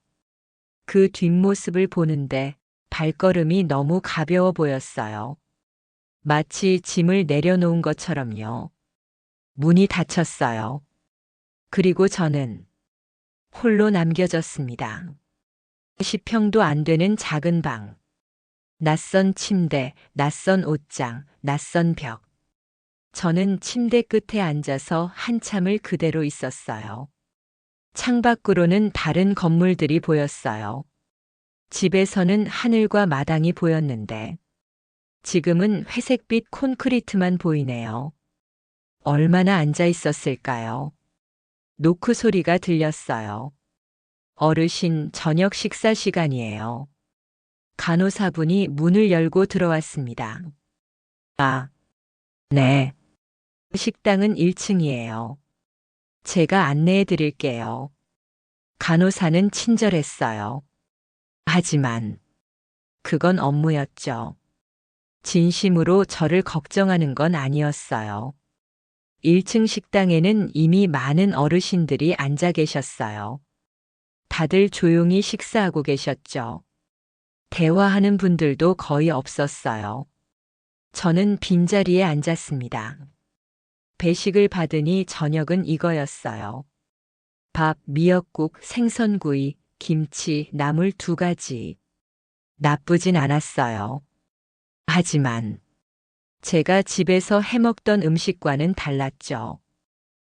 그 뒷모습을 보는데 발걸음이 너무 가벼워 보였어요. 마치 짐을 내려놓은 것처럼요. 문이 닫혔어요. 그리고 저는 홀로 남겨졌습니다. 10평도 안 되는 작은 방. 낯선 침대, 낯선 옷장, 낯선 벽. 저는 침대 끝에 앉아서 한참을 그대로 있었어요. 창밖으로는 다른 건물들이 보였어요. 집에서는 하늘과 마당이 보였는데 지금은 회색빛 콘크리트만 보이네요. 얼마나 앉아 있었을까요? 노크 소리가 들렸어요. 어르신 저녁 식사 시간이에요. 간호사분이 문을 열고 들어왔습니다. 아, 네. 식당은 1층이에요. 제가 안내해 드릴게요. 간호사는 친절했어요. 하지만 그건 업무였죠. 진심으로 저를 걱정하는 건 아니었어요. 1층 식당에는 이미 많은 어르신들이 앉아 계셨어요. 다들 조용히 식사하고 계셨죠. 대화하는 분들도 거의 없었어요. 저는 빈자리에 앉았습니다. 배식을 받으니 저녁은 이거였어요. 밥, 미역국, 생선구이, 김치, 나물 2가지. 나쁘진 않았어요. 하지만 제가 집에서 해먹던 음식과는 달랐죠.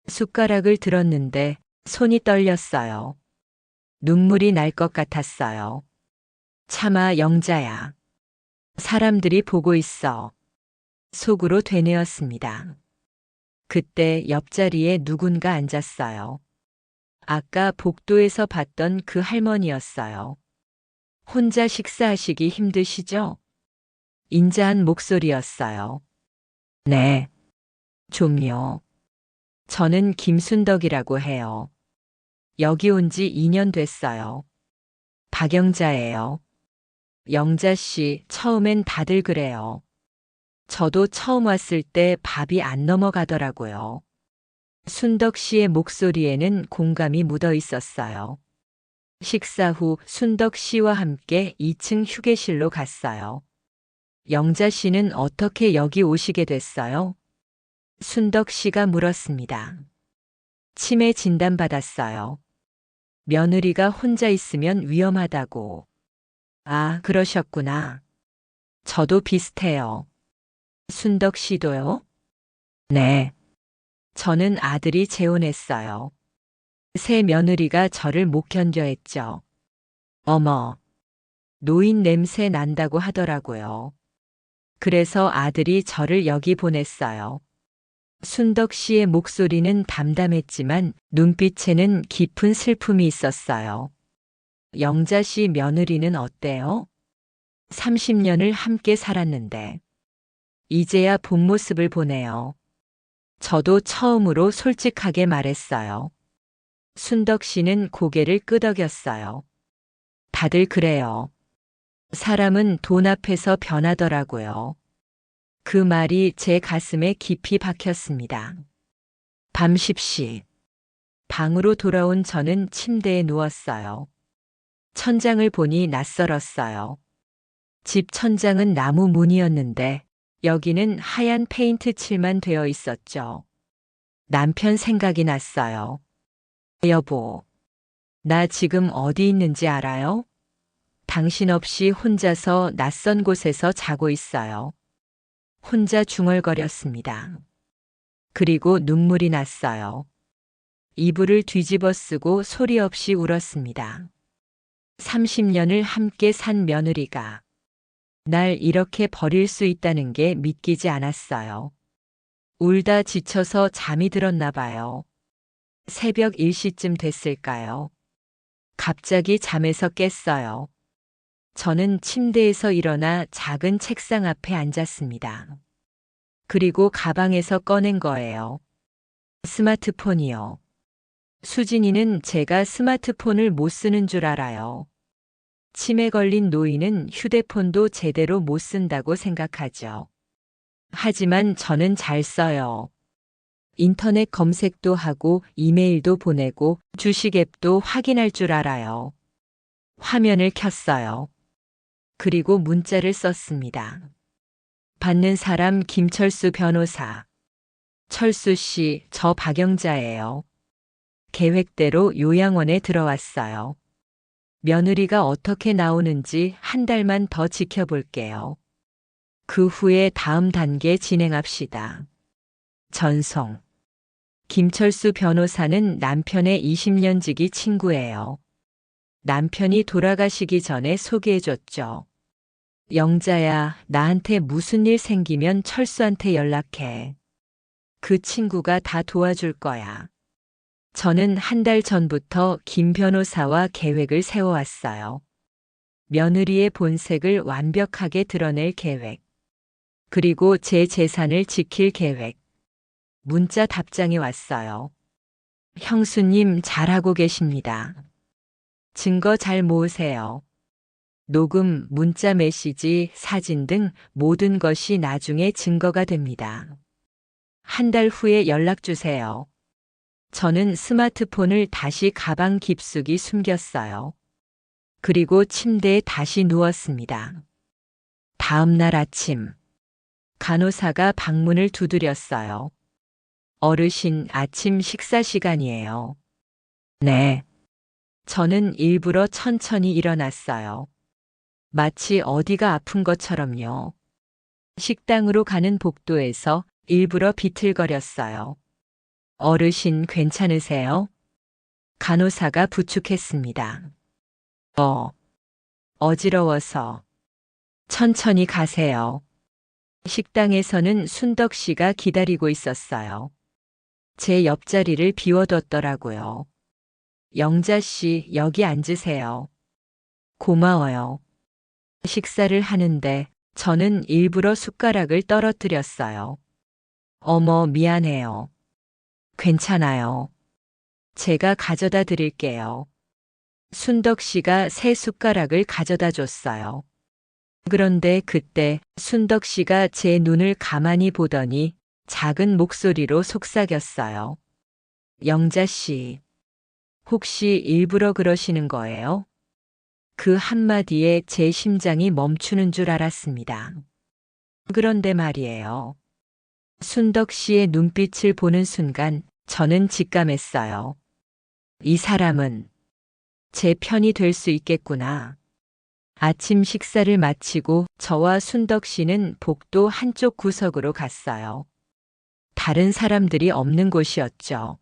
숟가락을 들었는데 손이 떨렸어요. 눈물이 날 것 같았어요. 차마 영자야. 사람들이 보고 있어. 속으로 되뇌었습니다. 그때 옆자리에 누군가 앉았어요. 아까 복도에서 봤던 그 할머니였어요. 혼자 식사하시기 힘드시죠? 인자한 목소리였어요. 네. 좀요. 저는 김순덕이라고 해요. 여기 온 지 2년 됐어요. 박영자예요. 영자 씨, 처음엔 다들 그래요. 저도 처음 왔을 때 밥이 안 넘어가더라고요. 순덕 씨의 목소리에는 공감이 묻어 있었어요. 식사 후 순덕 씨와 함께 2층 휴게실로 갔어요. 영자 씨는 어떻게 여기 오시게 됐어요? 순덕 씨가 물었습니다. 치매 진단받았어요. 며느리가 혼자 있으면 위험하다고. 아, 그러셨구나. 저도 비슷해요. 순덕 씨도요? 네. 저는 아들이 재혼했어요. 새 며느리가 저를 못 견뎌 했죠. 어머, 노인 냄새 난다고 하더라고요. 그래서 아들이 저를 여기 보냈어요. 순덕 씨의 목소리는 담담했지만 눈빛에는 깊은 슬픔이 있었어요. 영자 씨 며느리는 어때요? 30년을 함께 살았는데. 이제야 본 모습을 보네요. 저도 처음으로 솔직하게 말했어요. 순덕 씨는 고개를 끄덕였어요. 다들 그래요. 사람은 돈 앞에서 변하더라고요. 그 말이 제 가슴에 깊이 박혔습니다. 밤 10시. 방으로 돌아온 저는 침대에 누웠어요. 천장을 보니 낯설었어요. 집 천장은 나무 문이었는데 여기는 하얀 페인트 칠만 되어 있었죠. 남편 생각이 났어요. 여보, 나 지금 어디 있는지 알아요? 당신 없이 혼자서 낯선 곳에서 자고 있어요. 혼자 중얼거렸습니다. 그리고 눈물이 났어요. 이불을 뒤집어 쓰고 소리 없이 울었습니다. 30년을 함께 산 며느리가 날 이렇게 버릴 수 있다는 게 믿기지 않았어요. 울다 지쳐서 잠이 들었나 봐요. 새벽 1시쯤 됐을까요? 갑자기 잠에서 깼어요. 저는 침대에서 일어나 작은 책상 앞에 앉았습니다. 그리고 가방에서 꺼낸 거예요. 스마트폰이요. 수진이는 제가 스마트폰을 못 쓰는 줄 알아요. 치매 걸린 노인은 휴대폰도 제대로 못 쓴다고 생각하죠. 하지만 저는 잘 써요. 인터넷 검색도 하고 이메일도 보내고 주식 앱도 확인할 줄 알아요. 화면을 켰어요. 그리고 문자를 썼습니다. 받는 사람 김철수 변호사. 철수 씨, 저 박영자예요. 계획대로 요양원에 들어왔어요. 며느리가 어떻게 나오는지 한 달만 더 지켜볼게요. 그 후에 다음 단계 진행합시다. 전송. 김철수 변호사는 남편의 20년 지기 친구예요. 남편이 돌아가시기 전에 소개해줬죠. 영자야, 나한테 무슨 일 생기면 철수한테 연락해. 그 친구가 다 도와줄 거야. 저는 한 달 전부터 김 변호사와 계획을 세워왔어요. 며느리의 본색을 완벽하게 드러낼 계획. 그리고 제 재산을 지킬 계획. 문자 답장이 왔어요. 형수님 잘하고 계십니다. 증거 잘 모으세요. 녹음, 문자 메시지, 사진 등 모든 것이 나중에 증거가 됩니다. 한 달 후에 연락 주세요. 저는 스마트폰을 다시 가방 깊숙이 숨겼어요. 그리고 침대에 다시 누웠습니다. 다음 날 아침, 간호사가 방문을 두드렸어요. 어르신 아침 식사 시간이에요. 네. 저는 일부러 천천히 일어났어요. 마치 어디가 아픈 것처럼요. 식당으로 가는 복도에서 일부러 비틀거렸어요. 어르신 괜찮으세요? 간호사가 부축했습니다. 어지러워서. 천천히 가세요. 식당에서는 순덕 씨가 기다리고 있었어요. 제 옆자리를 비워뒀더라고요. 영자 씨, 여기 앉으세요. 고마워요. 식사를 하는데 저는 일부러 숟가락을 떨어뜨렸어요. 어머, 미안해요. 괜찮아요. 제가 가져다 드릴게요. 순덕 씨가 새 숟가락을 가져다 줬어요. 그런데 그때 순덕 씨가 제 눈을 가만히 보더니 작은 목소리로 속삭였어요. 영자 씨, 혹시 일부러 그러시는 거예요? 그 한마디에 제 심장이 멈추는 줄 알았습니다. 그런데 말이에요. 순덕 씨의 눈빛을 보는 순간 저는 직감했어요. 이 사람은 제 편이 될 수 있겠구나. 아침 식사를 마치고 저와 순덕 씨는 복도 한쪽 구석으로 갔어요. 다른 사람들이 없는 곳이었죠.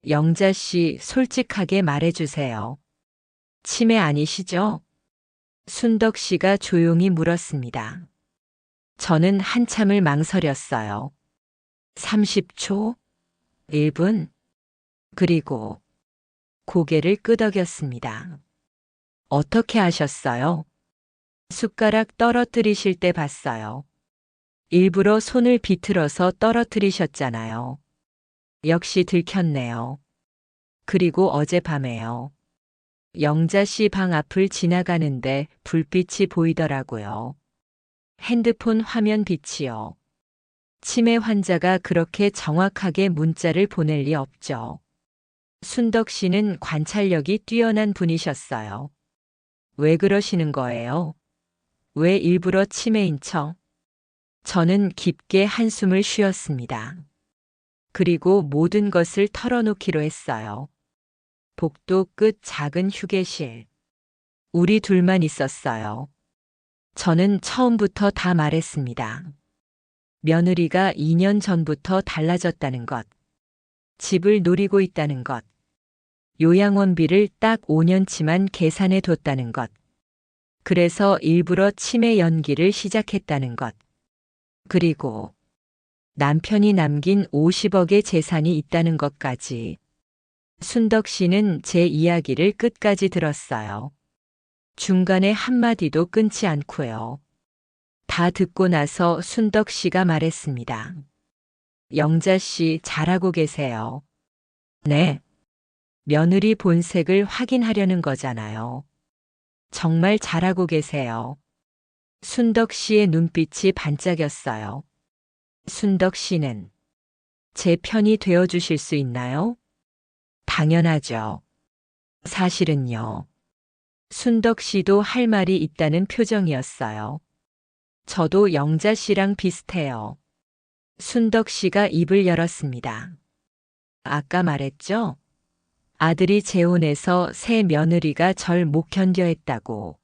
영자 씨, 솔직하게 말해주세요. 치매 아니시죠? 순덕 씨가 조용히 물었습니다. 저는 한참을 망설였어요. 30초? 1분? 그리고 고개를 끄덕였습니다. 어떻게 아셨어요? 숟가락 떨어뜨리실 때 봤어요. 일부러 손을 비틀어서 떨어뜨리셨잖아요. 역시 들켰네요. 그리고 어젯밤에요. 영자 씨 방 앞을 지나가는데 불빛이 보이더라고요. 핸드폰 화면 빛이요. 치매 환자가 그렇게 정확하게 문자를 보낼 리 없죠. 순덕 씨는 관찰력이 뛰어난 분이셨어요. 왜 그러시는 거예요? 왜 일부러 치매인 척? 저는 깊게 한숨을 쉬었습니다. 그리고 모든 것을 털어놓기로 했어요. 복도 끝 작은 휴게실. 우리 둘만 있었어요. 저는 처음부터 다 말했습니다. 며느리가 2년 전부터 달라졌다는 것. 집을 노리고 있다는 것. 요양원비를 딱 5년치만 계산해 뒀다는 것. 그래서 일부러 치매 연기를 시작했다는 것. 그리고 남편이 남긴 50억의 재산이 있다는 것까지. 순덕 씨는 제 이야기를 끝까지 들었어요. 중간에 한마디도 끊지 않고요. 다 듣고 나서 순덕 씨가 말했습니다. 영자 씨 잘하고 계세요. 네. 며느리 본색을 확인하려는 거잖아요. 정말 잘하고 계세요. 순덕 씨의 눈빛이 반짝였어요. 순덕 씨는 제 편이 되어 주실 수 있나요? 당연하죠. 사실은요. 순덕 씨도 할 말이 있다는 표정이었어요. 저도 영자 씨랑 비슷해요. 순덕 씨가 입을 열었습니다. 아까 말했죠? 아들이 재혼해서 새 며느리가 절 못 견뎌 했다고.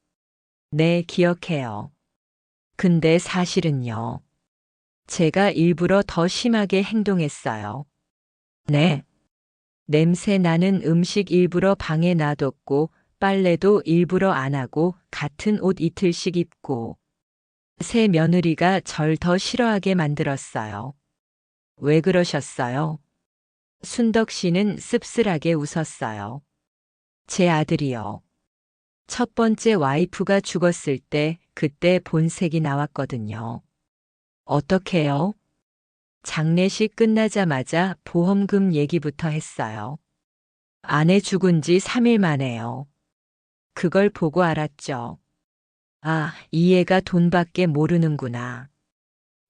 네, 기억해요. 근데 사실은요. 제가 일부러 더 심하게 행동했어요. 네. 냄새 나는 음식 일부러 방에 놔뒀고, 빨래도 일부러 안 하고, 같은 옷 이틀씩 입고. 새 며느리가 절 더 싫어하게 만들었어요. 왜 그러셨어요? 순덕 씨는 씁쓸하게 웃었어요. 제 아들이요. 첫 번째 와이프가 죽었을 때 그때 본색이 나왔거든요. 어떻게요? 장례식 끝나자마자 보험금 얘기부터 했어요. 아내 죽은 지 3일 만에요. 그걸 보고 알았죠. 아, 이 애가 돈밖에 모르는구나.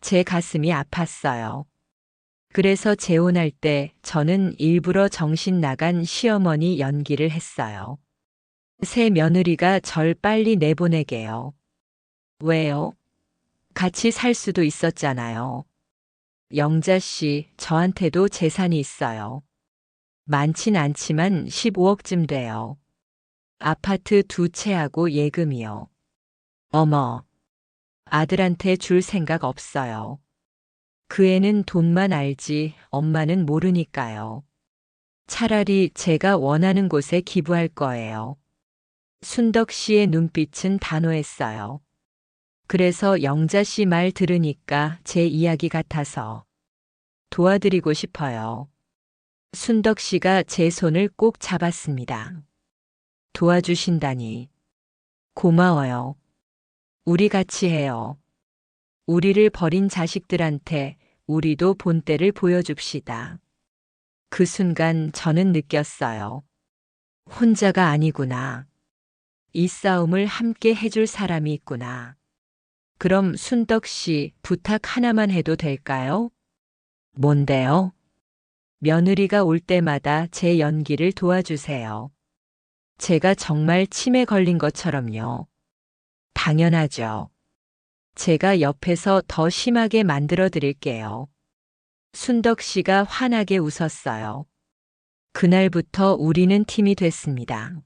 제 가슴이 아팠어요. 그래서 재혼할 때 저는 일부러 정신 나간 시어머니 연기를 했어요. 새 며느리가 절 빨리 내보내게요. 왜요? 같이 살 수도 있었잖아요. 영자 씨, 저한테도 재산이 있어요. 많진 않지만 15억쯤 돼요. 아파트 2채하고 예금이요. 어머, 아들한테 줄 생각 없어요. 그 애는 돈만 알지 엄마는 모르니까요. 차라리 제가 원하는 곳에 기부할 거예요. 순덕 씨의 눈빛은 단호했어요. 그래서 영자 씨 말 들으니까 제 이야기 같아서 도와드리고 싶어요. 순덕 씨가 제 손을 꼭 잡았습니다. 도와주신다니. 고마워요. 우리 같이 해요. 우리를 버린 자식들한테 우리도 본때를 보여줍시다. 그 순간 저는 느꼈어요. 혼자가 아니구나. 이 싸움을 함께 해줄 사람이 있구나. 그럼 순덕 씨 부탁 하나만 해도 될까요? 뭔데요? 며느리가 올 때마다 제 연기를 도와주세요. 제가 정말 치매 걸린 것처럼요. 당연하죠. 제가 옆에서 더 심하게 만들어 드릴게요. 순덕 씨가 환하게 웃었어요. 그날부터 우리는 팀이 됐습니다.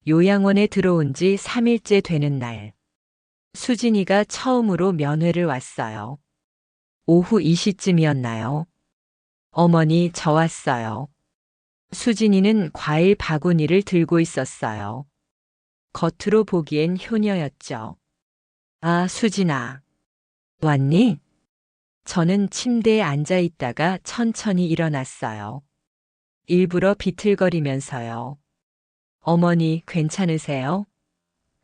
요양원에 들어온 지 3일째 되는 날, 수진이가 처음으로 면회를 왔어요. 오후 2시쯤이었나요? 어머니, 저 왔어요. 수진이는 과일 바구니를 들고 있었어요. 겉으로 보기엔 효녀였죠. 아, 수진아. 왔니? 저는 침대에 앉아 있다가 천천히 일어났어요. 일부러 비틀거리면서요. 어머니, 괜찮으세요?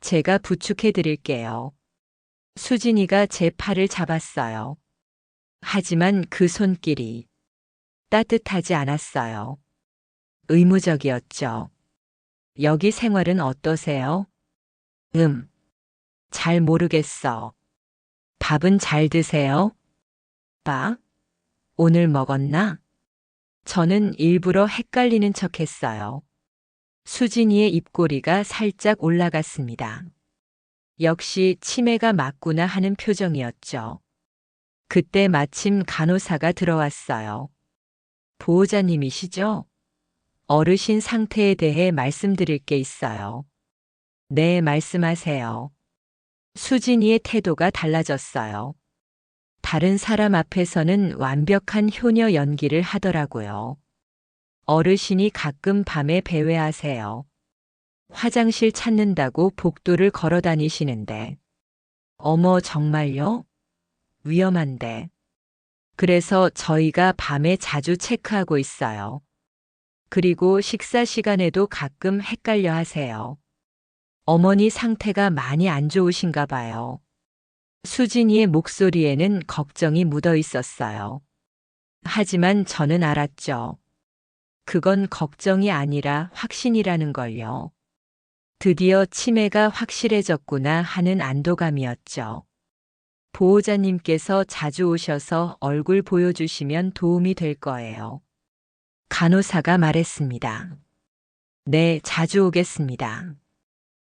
제가 부축해 드릴게요. 수진이가 제 팔을 잡았어요. 하지만 그 손길이 따뜻하지 않았어요. 의무적이었죠. 여기 생활은 어떠세요? 잘 모르겠어. 밥은 잘 드세요? 밥? 오늘 먹었나? 저는 일부러 헷갈리는 척 했어요. 수진이의 입꼬리가 살짝 올라갔습니다. 역시 치매가 맞구나 하는 표정이었죠. 그때 마침 간호사가 들어왔어요. 보호자님이시죠? 어르신 상태에 대해 말씀드릴 게 있어요. 네, 말씀하세요. 수진이의 태도가 달라졌어요. 다른 사람 앞에서는 완벽한 효녀 연기를 하더라고요. 어르신이 가끔 밤에 배회하세요. 화장실 찾는다고 복도를 걸어 다니시는데. 어머, 정말요? 위험한데. 그래서 저희가 밤에 자주 체크하고 있어요. 그리고 식사 시간에도 가끔 헷갈려 하세요. 어머니 상태가 많이 안 좋으신가 봐요. 수진이의 목소리에는 걱정이 묻어 있었어요. 하지만 저는 알았죠. 그건 걱정이 아니라 확신이라는 걸요. 드디어 치매가 확실해졌구나 하는 안도감이었죠. 보호자님께서 자주 오셔서 얼굴 보여주시면 도움이 될 거예요. 간호사가 말했습니다. 네, 자주 오겠습니다.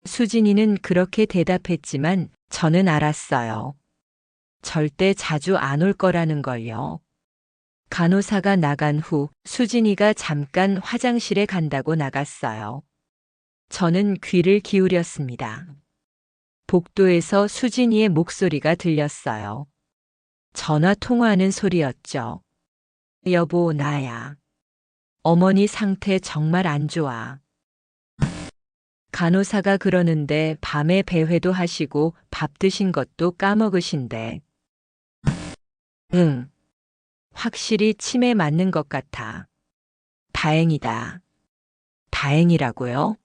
수진이는 그렇게 대답했지만 저는 알았어요. 절대 자주 안 올 거라는 걸요. 간호사가 나간 후 수진이가 잠깐 화장실에 간다고 나갔어요. 저는 귀를 기울였습니다. 복도에서 수진이의 목소리가 들렸어요. 전화 통화하는 소리였죠. 여보, 나야. 어머니 상태 정말 안 좋아. 간호사가 그러는데 밤에 배회도 하시고 밥 드신 것도 까먹으신데. 응. 확실히 치매 맞는 것 같아. 다행이다. 다행이라고요?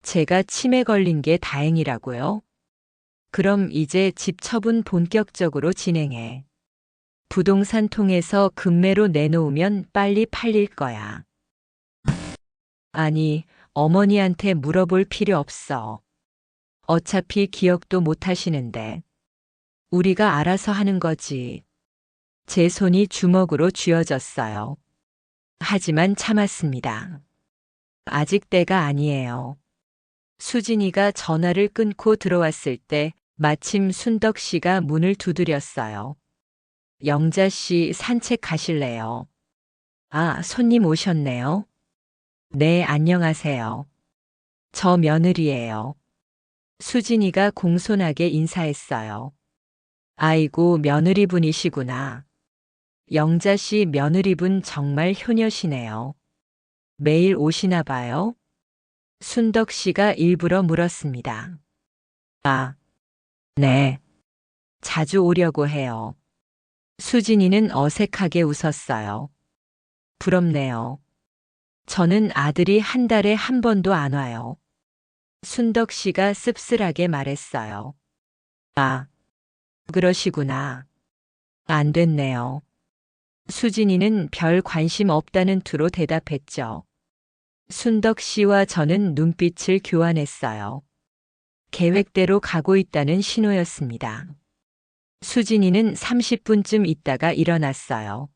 제가 치매 걸린 게 다행이라고요? 그럼 이제 집 처분 본격적으로 진행해. 부동산 통해서 금매로 내놓으면 빨리 팔릴 거야. 아니, 어머니한테 물어볼 필요 없어. 어차피 기억도 못 하시는데. 우리가 알아서 하는 거지. 제 손이 주먹으로 쥐어졌어요. 하지만 참았습니다. 아직 때가 아니에요. 수진이가 전화를 끊고 들어왔을 때 마침 순덕 씨가 문을 두드렸어요. 영자 씨 산책 가실래요? 아, 손님 오셨네요. 네, 안녕하세요. 저 며느리예요. 수진이가 공손하게 인사했어요. 아이고, 며느리분이시구나. 영자 씨 며느리분 정말 효녀시네요. 매일 오시나 봐요? 순덕 씨가 일부러 물었습니다. 아, 네. 자주 오려고 해요. 수진이는 어색하게 웃었어요. 부럽네요. 저는 아들이 한 달에 한 번도 안 와요. 순덕 씨가 씁쓸하게 말했어요. 아, 그러시구나. 안 됐네요. 수진이는 별 관심 없다는 투로 대답했죠. 순덕 씨와 저는 눈빛을 교환했어요. 계획대로 가고 있다는 신호였습니다. 수진이는 30분쯤 있다가 일어났어요.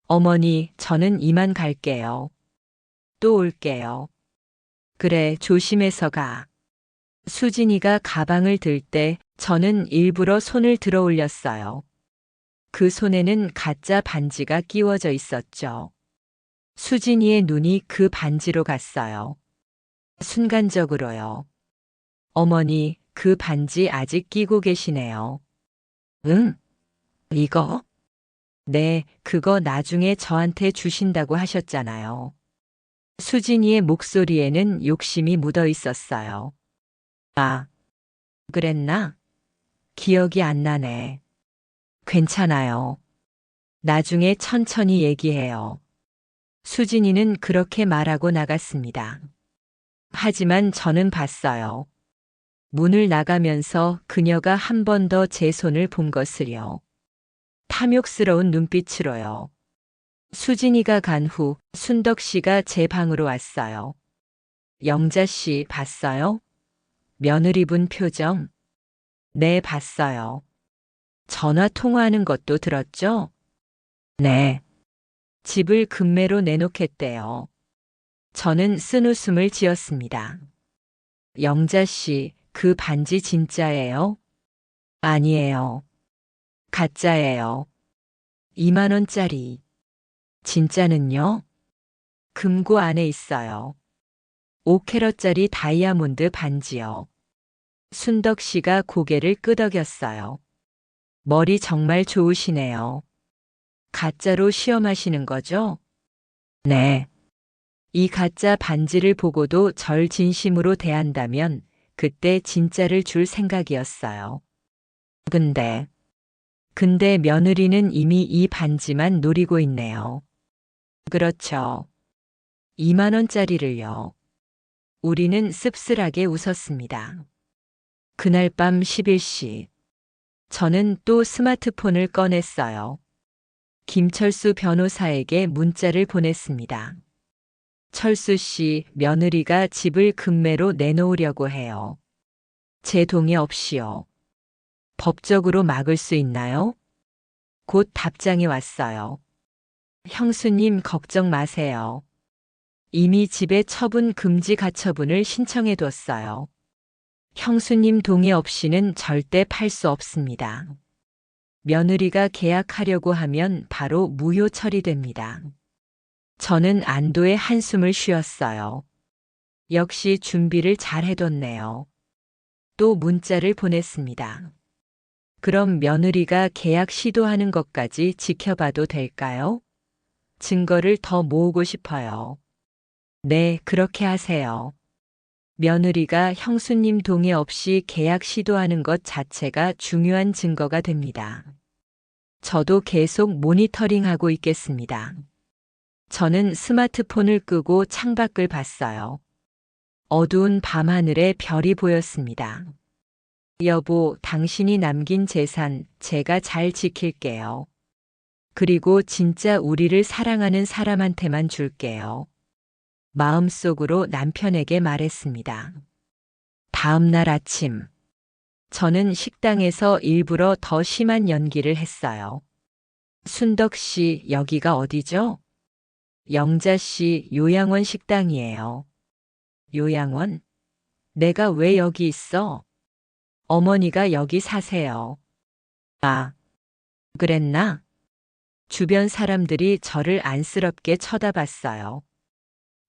어머니, 저는 이만 갈게요. 또 올게요. 그래, 조심해서 가. 수진이가 가방을 들 때 저는 일부러 손을 들어 올렸어요. 그 손에는 가짜 반지가 끼워져 있었죠. 수진이의 눈이 그 반지로 갔어요. 순간적으로요. 어머니, 그 반지 아직 끼고 계시네요. 응? 이거? 네, 그거 나중에 저한테 주신다고 하셨잖아요. 수진이의 목소리에는 욕심이 묻어 있었어요. 아, 그랬나? 기억이 안 나네. 괜찮아요. 나중에 천천히 얘기해요. 수진이는 그렇게 말하고 나갔습니다. 하지만 저는 봤어요. 문을 나가면서 그녀가 한 번 더 제 손을 본 것을요. 탐욕스러운 눈빛으로요. 수진이가 간 후 순덕 씨가 제 방으로 왔어요. 영자 씨 봤어요? 며느리분 표정. 네, 봤어요. 전화 통화하는 것도 들었죠? 네. 집을 금매로 내놓겠대요. 저는 쓴웃음을 지었습니다. 영자 씨, 그 반지 진짜예요? 아니에요. 가짜예요. 2만 원짜리. 진짜는요? 금고 안에 있어요. 5캐럿짜리 다이아몬드 반지요. 순덕 씨가 고개를 끄덕였어요. 머리 정말 좋으시네요. 가짜로 시험하시는 거죠? 네. 이 가짜 반지를 보고도 절 진심으로 대한다면 그때 진짜를 줄 생각이었어요. 근데 며느리는 이미 이 반지만 노리고 있네요. 그렇죠. 2만 원짜리를요. 우리는 씁쓸하게 웃었습니다. 그날 밤 11시. 저는 또 스마트폰을 꺼냈어요. 김철수 변호사에게 문자를 보냈습니다. 철수 씨, 며느리가 집을 금매로 내놓으려고 해요. 제 동의 없이요. 법적으로 막을 수 있나요? 곧 답장이 왔어요. 형수님 걱정 마세요. 이미 집에 처분 금지 가처분을 신청해 뒀어요. 형수님 동의 없이는 절대 팔 수 없습니다. 며느리가 계약하려고 하면 바로 무효 처리됩니다. 저는 안도의 한숨을 쉬었어요. 역시 준비를 잘 해뒀네요. 또 문자를 보냈습니다. 그럼 며느리가 계약 시도하는 것까지 지켜봐도 될까요? 증거를 더 모으고 싶어요. 네, 그렇게 하세요. 며느리가 형수님 동의 없이 계약 시도하는 것 자체가 중요한 증거가 됩니다. 저도 계속 모니터링하고 있겠습니다. 저는 스마트폰을 끄고 창밖을 봤어요. 어두운 밤하늘에 별이 보였습니다. 여보, 당신이 남긴 재산 제가 잘 지킬게요. 그리고 진짜 우리를 사랑하는 사람한테만 줄게요. 마음속으로 남편에게 말했습니다. 다음 날 아침, 저는 식당에서 일부러 더 심한 연기를 했어요. 순덕 씨, 여기가 어디죠? 영자 씨, 요양원 식당이에요. 요양원? 내가 왜 여기 있어? 어머니가 여기 사세요. 아, 그랬나? 주변 사람들이 저를 안쓰럽게 쳐다봤어요.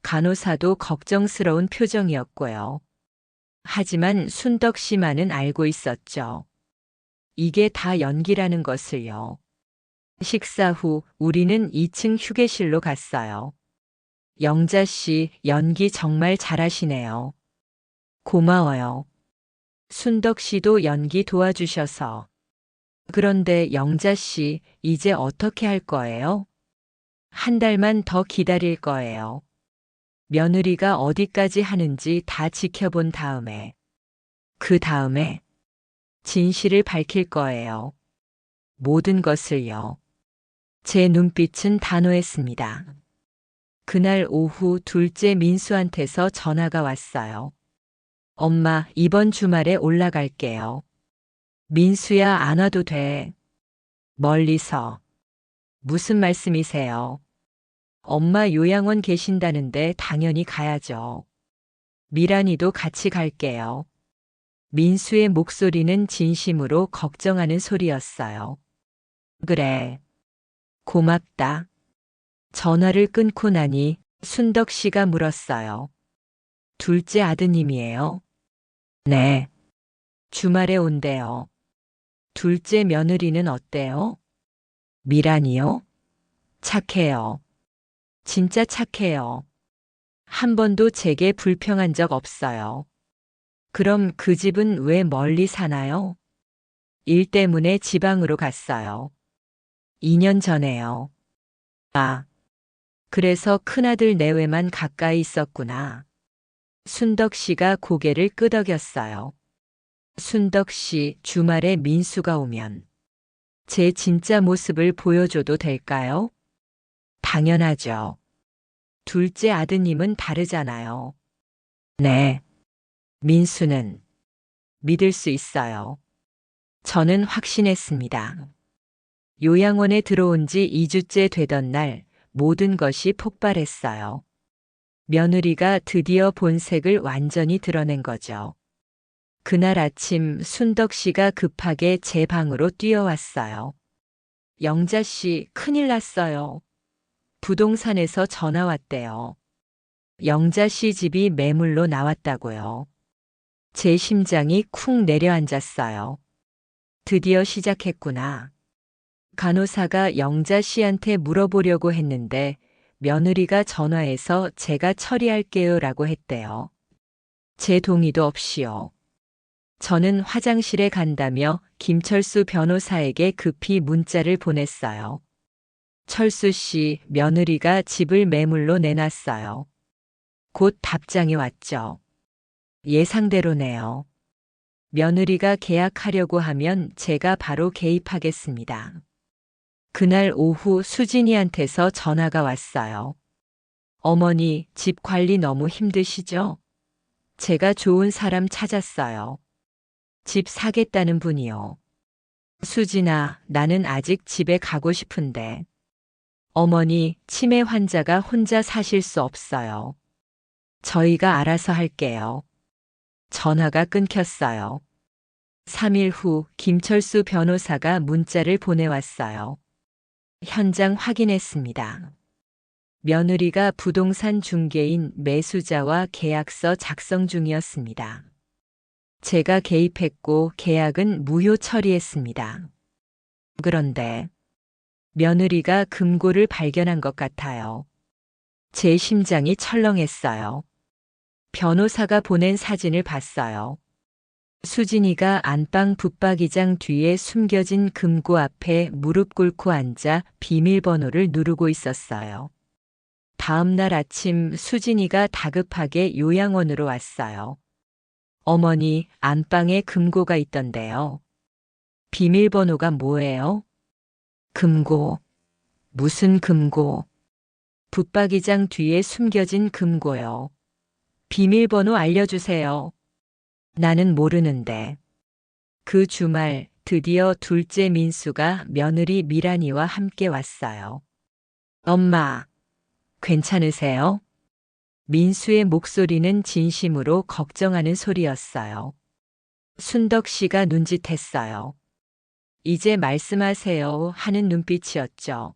간호사도 걱정스러운 표정이었고요. 하지만 순덕 씨만은 알고 있었죠. 이게 다 연기라는 것을요. 식사 후 우리는 2층 휴게실로 갔어요. 영자 씨, 연기 정말 잘하시네요. 고마워요. 순덕 씨도 연기 도와주셔서. 그런데 영자 씨, 이제 어떻게 할 거예요? 한 달만 더 기다릴 거예요. 며느리가 어디까지 하는지 다 지켜본 다음에. 그 다음에 진실을 밝힐 거예요. 모든 것을요. 제 눈빛은 단호했습니다. 그날 오후 둘째 민수한테서 전화가 왔어요. 엄마, 이번 주말에 올라갈게요. 민수야, 안 와도 돼. 멀리서. 무슨 말씀이세요? 엄마 요양원 계신다는데 당연히 가야죠. 미란이도 같이 갈게요. 민수의 목소리는 진심으로 걱정하는 소리였어요. 그래. 고맙다. 전화를 끊고 나니 순덕 씨가 물었어요. 둘째 아드님이에요? 네. 주말에 온대요. 둘째 며느리는 어때요? 미란이요? 착해요. 진짜 착해요. 한 번도 제게 불평한 적 없어요. 그럼 그 집은 왜 멀리 사나요? 일 때문에 지방으로 갔어요. 2년 전에요. 아, 그래서 큰아들 내외만 가까이 있었구나. 순덕 씨가 고개를 끄덕였어요. 순덕 씨, 주말에 민수가 오면 제 진짜 모습을 보여줘도 될까요? 당연하죠. 둘째 아드님은 다르잖아요. 네. 민수는 믿을 수 있어요. 저는 확신했습니다. 요양원에 들어온 지 2주째 되던 날 모든 것이 폭발했어요. 며느리가 드디어 본색을 완전히 드러낸 거죠. 그날 아침 순덕 씨가 급하게 제 방으로 뛰어왔어요. 영자 씨, 큰일 났어요. 부동산에서 전화 왔대요. 영자 씨 집이 매물로 나왔다고요. 제 심장이 쿵 내려앉았어요. 드디어 시작했구나. 간호사가 영자 씨한테 물어보려고 했는데 며느리가 전화해서 제가 처리할게요 라고 했대요. 제 동의도 없이요. 저는 화장실에 간다며 김철수 변호사에게 급히 문자를 보냈어요. 철수 씨, 며느리가 집을 매물로 내놨어요. 곧 답장이 왔죠. 예상대로네요. 며느리가 계약하려고 하면 제가 바로 개입하겠습니다. 그날 오후 수진이한테서 전화가 왔어요. 어머니, 집 관리 너무 힘드시죠? 제가 좋은 사람 찾았어요. 집 사겠다는 분이요. 수진아, 나는 아직 집에 가고 싶은데. 어머니, 치매 환자가 혼자 사실 수 없어요. 저희가 알아서 할게요. 전화가 끊겼어요. 3일 후 김철수 변호사가 문자를 보내왔어요. 현장 확인했습니다. 며느리가 부동산 중개인 매수자와 계약서 작성 중이었습니다. 제가 개입했고 계약은 무효 처리했습니다. 그런데 며느리가 금고를 발견한 것 같아요. 제 심장이 철렁했어요. 변호사가 보낸 사진을 봤어요. 수진이가 안방 붙박이장 뒤에 숨겨진 금고 앞에 무릎 꿇고 앉아 비밀번호를 누르고 있었어요. 다음 날 아침 수진이가 다급하게 요양원으로 왔어요. 어머니, 안방에 금고가 있던데요. 비밀번호가 뭐예요? 금고. 무슨 금고? 붙박이장 뒤에 숨겨진 금고요. 비밀번호 알려주세요. 나는 모르는데. 그 주말 드디어 둘째 민수가 며느리 미란이와 함께 왔어요. 엄마, 괜찮으세요? 민수의 목소리는 진심으로 걱정하는 소리였어요. 순덕 씨가 눈짓했어요. 이제 말씀하세요 하는 눈빛이었죠.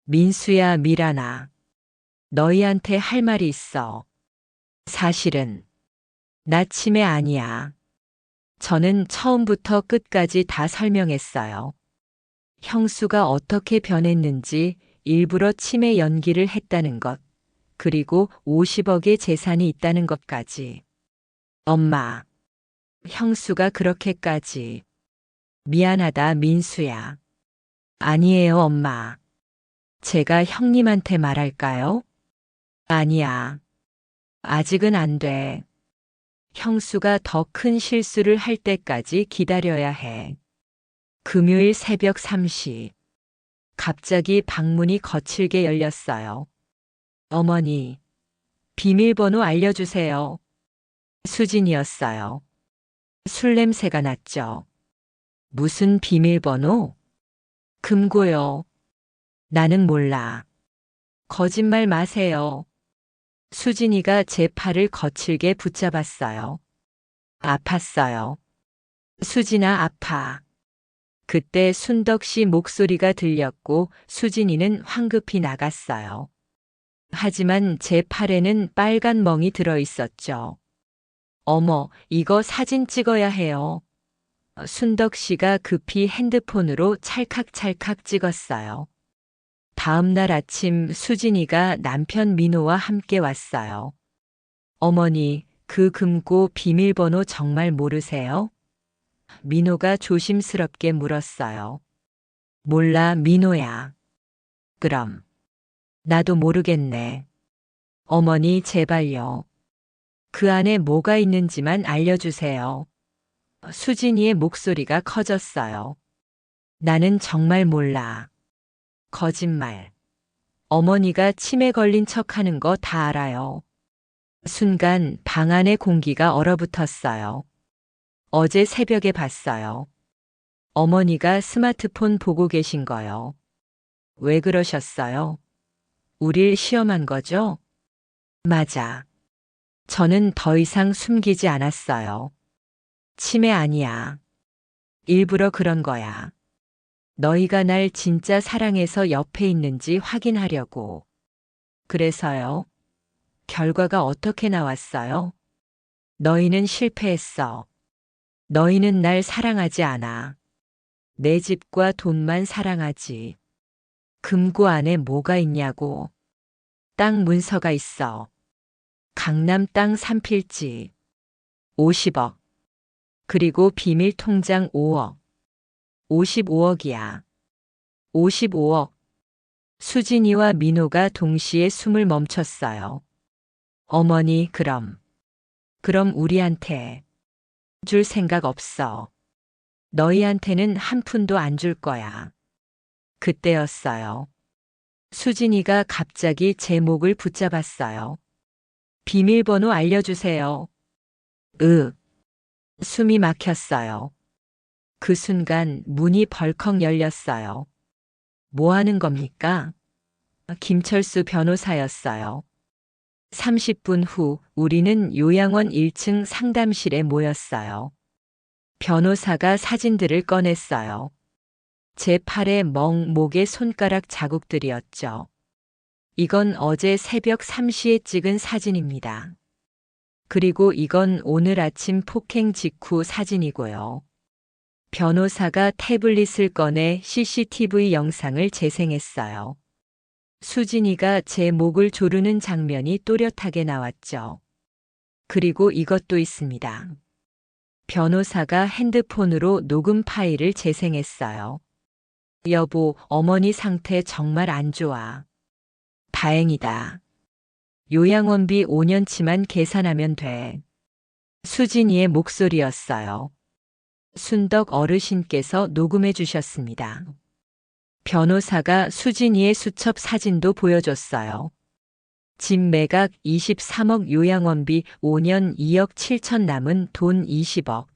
민수야, 미란아. 너희한테 할 말이 있어. 사실은 나 치매 아니야. 저는 처음부터 끝까지 다 설명했어요. 형수가 어떻게 변했는지, 일부러 치매 연기를 했다는 것, 그리고 50억의 재산이 있다는 것까지. 엄마, 형수가 그렇게까지. 미안하다, 민수야. 아니에요, 엄마. 제가 형님한테 말할까요? 아니야. 아직은 안 돼. 형수가 더 큰 실수를 할 때까지 기다려야 해. 금요일 새벽 3시. 갑자기 방문이 거칠게 열렸어요. 어머니, 비밀번호 알려주세요. 수진이었어요. 술 냄새가 났죠. 무슨 비밀번호? 금고요. 나는 몰라. 거짓말 마세요. 수진이가 제 팔을 거칠게 붙잡았어요. 아팠어요. 수진아, 아파. 그때 순덕 씨 목소리가 들렸고 수진이는 황급히 나갔어요. 하지만 제 팔에는 빨간 멍이 들어 있었죠. 어머, 이거 사진 찍어야 해요. 순덕 씨가 급히 핸드폰으로 찰칵찰칵 찍었어요. 다음 날 아침 수진이가 남편 민호와 함께 왔어요. 어머니, 그 금고 비밀번호 정말 모르세요? 민호가 조심스럽게 물었어요. 몰라, 민호야. 그럼. 나도 모르겠네. 어머니, 제발요. 그 안에 뭐가 있는지만 알려주세요. 수진이의 목소리가 커졌어요. 나는 정말 몰라. 거짓말. 어머니가 치매 걸린 척 하는 거 다 알아요. 순간 방 안의 공기가 얼어붙었어요. 어제 새벽에 봤어요. 어머니가 스마트폰 보고 계신 거요. 왜 그러셨어요? 우릴 시험한 거죠? 맞아. 저는 더 이상 숨기지 않았어요. 치매 아니야. 일부러 그런 거야. 너희가 날 진짜 사랑해서 옆에 있는지 확인하려고. 그래서요. 결과가 어떻게 나왔어요? 너희는 실패했어. 너희는 날 사랑하지 않아. 내 집과 돈만 사랑하지. 금고 안에 뭐가 있냐고. 땅 문서가 있어. 강남 땅 3필지. 50억. 그리고 비밀 통장 5억. 55억이야. 55억. 수진이와 민호가 동시에 숨을 멈췄어요. 어머니, 그럼 우리한테 줄 생각 없어. 너희한테는 한 푼도 안 줄 거야. 그때였어요. 수진이가 갑자기 제 목을 붙잡았어요. 비밀번호 알려주세요. 숨이 막혔어요. 그 순간 문이 벌컥 열렸어요. 뭐 하는 겁니까? 김철수 변호사였어요. 30분 후 우리는 요양원 1층 상담실에 모였어요. 변호사가 사진들을 꺼냈어요. 제 팔에 멍, 목에 손가락 자국들이었죠. 이건 어제 새벽 3시에 찍은 사진입니다. 그리고 이건 오늘 아침 폭행 직후 사진이고요. 변호사가 태블릿을 꺼내 CCTV 영상을 재생했어요. 수진이가 제 목을 조르는 장면이 또렷하게 나왔죠. 그리고 이것도 있습니다. 변호사가 핸드폰으로 녹음 파일을 재생했어요. 여보, 어머니 상태 정말 안 좋아. 다행이다. 요양원비 5년치만 계산하면 돼. 수진이의 목소리였어요. 순덕 어르신께서 녹음해 주셨습니다. 변호사가 수진이의 수첩 사진도 보여줬어요. 집 매각 23억, 요양원비 5년 2억 7천, 남은 돈 20억.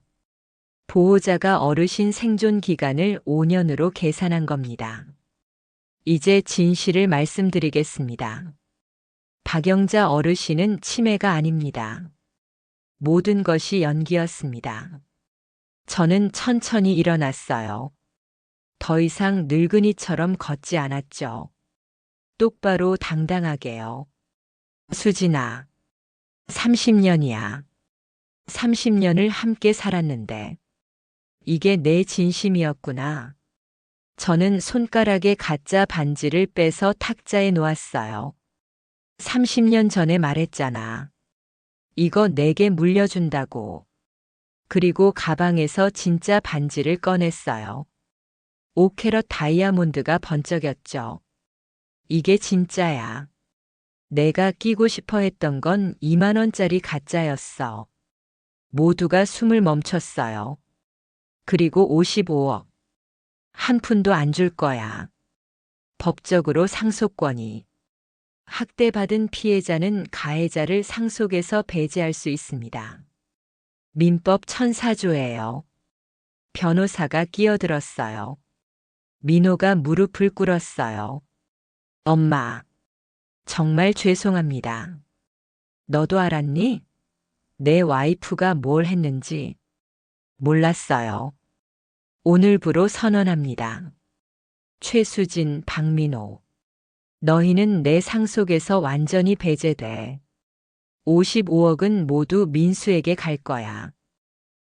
보호자가 어르신 생존 기간을 5년으로 계산한 겁니다. 이제 진실을 말씀드리겠습니다. 박영자 어르신은 치매가 아닙니다. 모든 것이 연기였습니다. 저는 천천히 일어났어요. 더 이상 늙은이처럼 걷지 않았죠. 똑바로 당당하게요. 수진아, 30년이야. 30년을 함께 살았는데 이게 내 진심이었구나. 저는 손가락에 가짜 반지를 빼서 탁자에 놓았어요. 30년 전에 말했잖아. 이거 내게 물려준다고. 그리고 가방에서 진짜 반지를 꺼냈어요. 5캐럿 다이아몬드가 번쩍였죠. 이게 진짜야. 내가 끼고 싶어 했던 건 2만 원짜리 가짜였어. 모두가 숨을 멈췄어요. 그리고 55억. 한 푼도 안 줄 거야. 법적으로 상속권이. 학대받은 피해자는 가해자를 상속에서 배제할 수 있습니다. 민법 1004조예요. 변호사가 끼어들었어요. 민호가 무릎을 꿇었어요. 엄마, 정말 죄송합니다. 너도 알았니? 내 와이프가 뭘 했는지 몰랐어요. 오늘부로 선언합니다. 최수진, 박민호. 너희는 내 상속에서 완전히 배제돼. 55억은 모두 민수에게 갈 거야.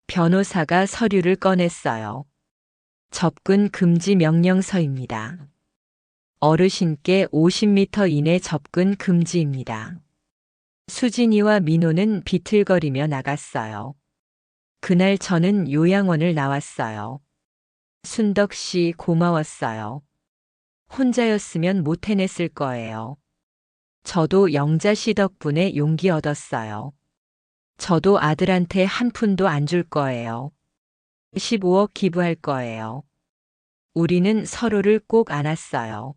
변호사가 서류를 꺼냈어요. 접근 금지 명령서입니다. 어르신께 50m 이내 접근 금지입니다. 수진이와 민호는 비틀거리며 나갔어요. 그날 저는 요양원을 나왔어요. 순덕 씨 고마웠어요. 혼자였으면 못 해냈을 거예요. 저도 영자 씨 덕분에 용기 얻었어요. 저도 아들한테 한 푼도 안 줄 거예요. 15억 기부할 거예요. 우리는 서로를 꼭 안았어요.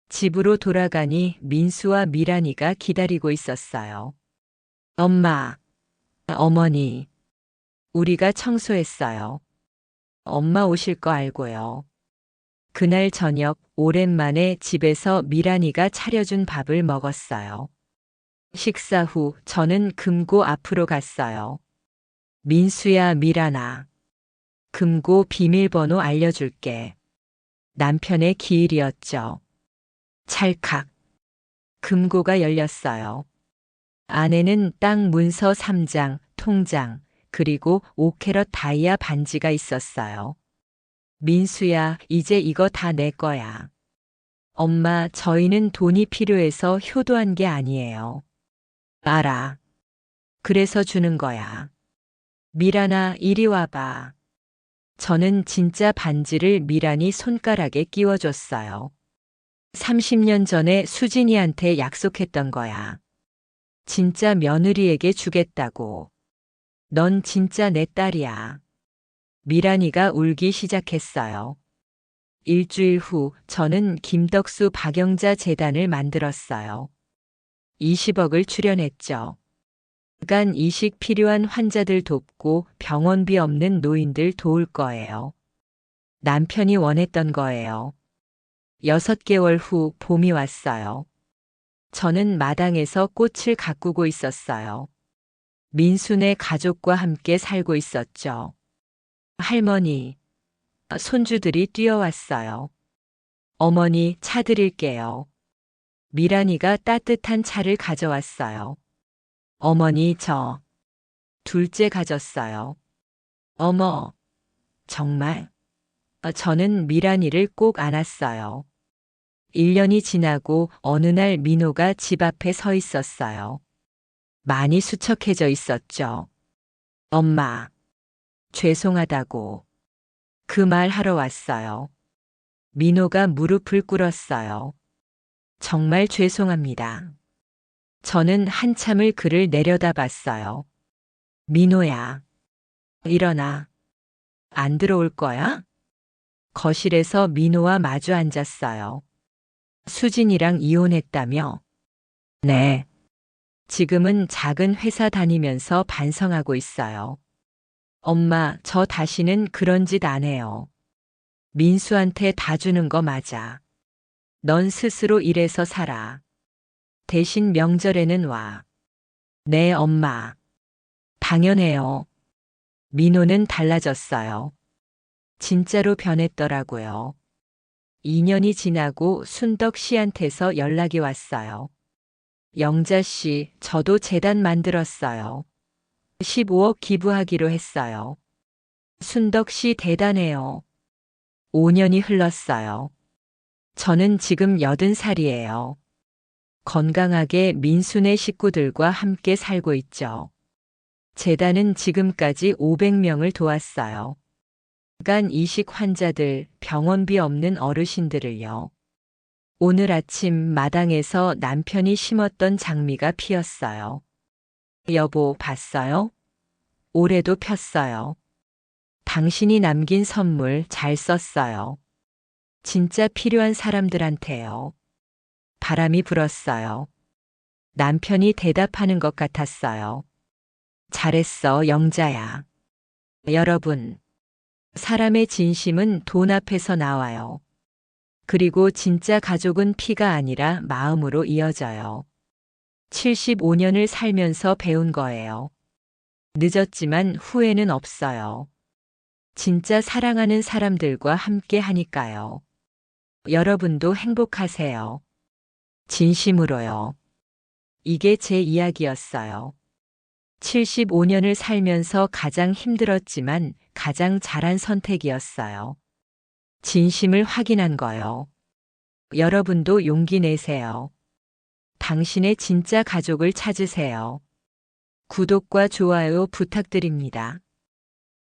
집으로 돌아가니 민수와 미란이가 기다리고 있었어요. 엄마, 어머니, 우리가 청소했어요. 엄마 오실 거 알고요. 그날 저녁 오랜만에 집에서 미란이가 차려준 밥을 먹었어요. 식사 후 저는 금고 앞으로 갔어요. 민수야, 미란아. 금고 비밀번호 알려줄게. 남편의 기일이었죠. 찰칵. 금고가 열렸어요. 안에는 땅 문서 3장, 통장, 그리고 5캐럿 다이아 반지가 있었어요. 민수야, 이제 이거 다 내 거야. 엄마, 저희는 돈이 필요해서 효도한 게 아니에요. 알아. 그래서 주는 거야. 미란아, 이리 와봐. 저는 진짜 반지를 미란이 손가락에 끼워줬어요. 30년 전에 수진이한테 약속했던 거야. 진짜 며느리에게 주겠다고. 넌 진짜 내 딸이야. 미란이가 울기 시작했어요. 일주일 후 저는 김덕수 박영자 재단을 만들었어요. 20억을 출연했죠. 간 이식 필요한 환자들 돕고 병원비 없는 노인들 도울 거예요. 남편이 원했던 거예요. 6개월 후 봄이 왔어요. 저는 마당에서 꽃을 가꾸고 있었어요. 민수네 가족과 함께 살고 있었죠. 할머니, 손주들이 뛰어왔어요. 어머니, 차 드릴게요. 미란이가 따뜻한 차를 가져왔어요. 어머니, 저 둘째 가졌어요. 어머, 정말? 저는 미란이를 꼭 안았어요. 1년이 지나고 어느 날 민호가 집 앞에 서 있었어요. 많이 수척해져 있었죠. 엄마, 죄송하다고. 그 말 하러 왔어요. 민호가 무릎을 꿇었어요. 정말 죄송합니다. 저는 한참을 그를 내려다봤어요. 민호야, 일어나. 안 들어올 거야? 거실에서 민호와 마주 앉았어요. 수진이랑 이혼했다며? 네. 지금은 작은 회사 다니면서 반성하고 있어요. 엄마, 저 다시는 그런 짓 안 해요. 민수한테 다 주는 거 맞아. 넌 스스로 일해서 살아. 대신 명절에는 와. 네, 엄마. 당연해요. 민호는 달라졌어요. 진짜로 변했더라고요. 2년이 지나고 순덕 씨한테서 연락이 왔어요. 영자 씨, 저도 재단 만들었어요. 15억 기부하기로 했어요. 순덕 씨 대단해요. 5년이 흘렀어요. 저는 지금 80살이에요. 건강하게 민수네 식구들과 함께 살고 있죠. 재단은 지금까지 500명을 도왔어요. 간 이식 환자들, 병원비 없는 어르신들을요. 오늘 아침 마당에서 남편이 심었던 장미가 피었어요. 여보, 봤어요? 올해도 폈어요. 당신이 남긴 선물 잘 썼어요. 진짜 필요한 사람들한테요. 바람이 불었어요. 남편이 대답하는 것 같았어요. 잘했어, 영자야. 여러분, 사람의 진심은 돈 앞에서 나와요. 그리고 진짜 가족은 피가 아니라 마음으로 이어져요. 75년을 살면서 배운 거예요. 늦었지만 후회는 없어요. 진짜 사랑하는 사람들과 함께 하니까요. 여러분도 행복하세요. 진심으로요. 이게 제 이야기였어요. 75년을 살면서 가장 힘들었지만 가장 잘한 선택이었어요. 진심을 확인한 거요. 여러분도 용기 내세요. 당신의 진짜 가족을 찾으세요. 구독과 좋아요 부탁드립니다.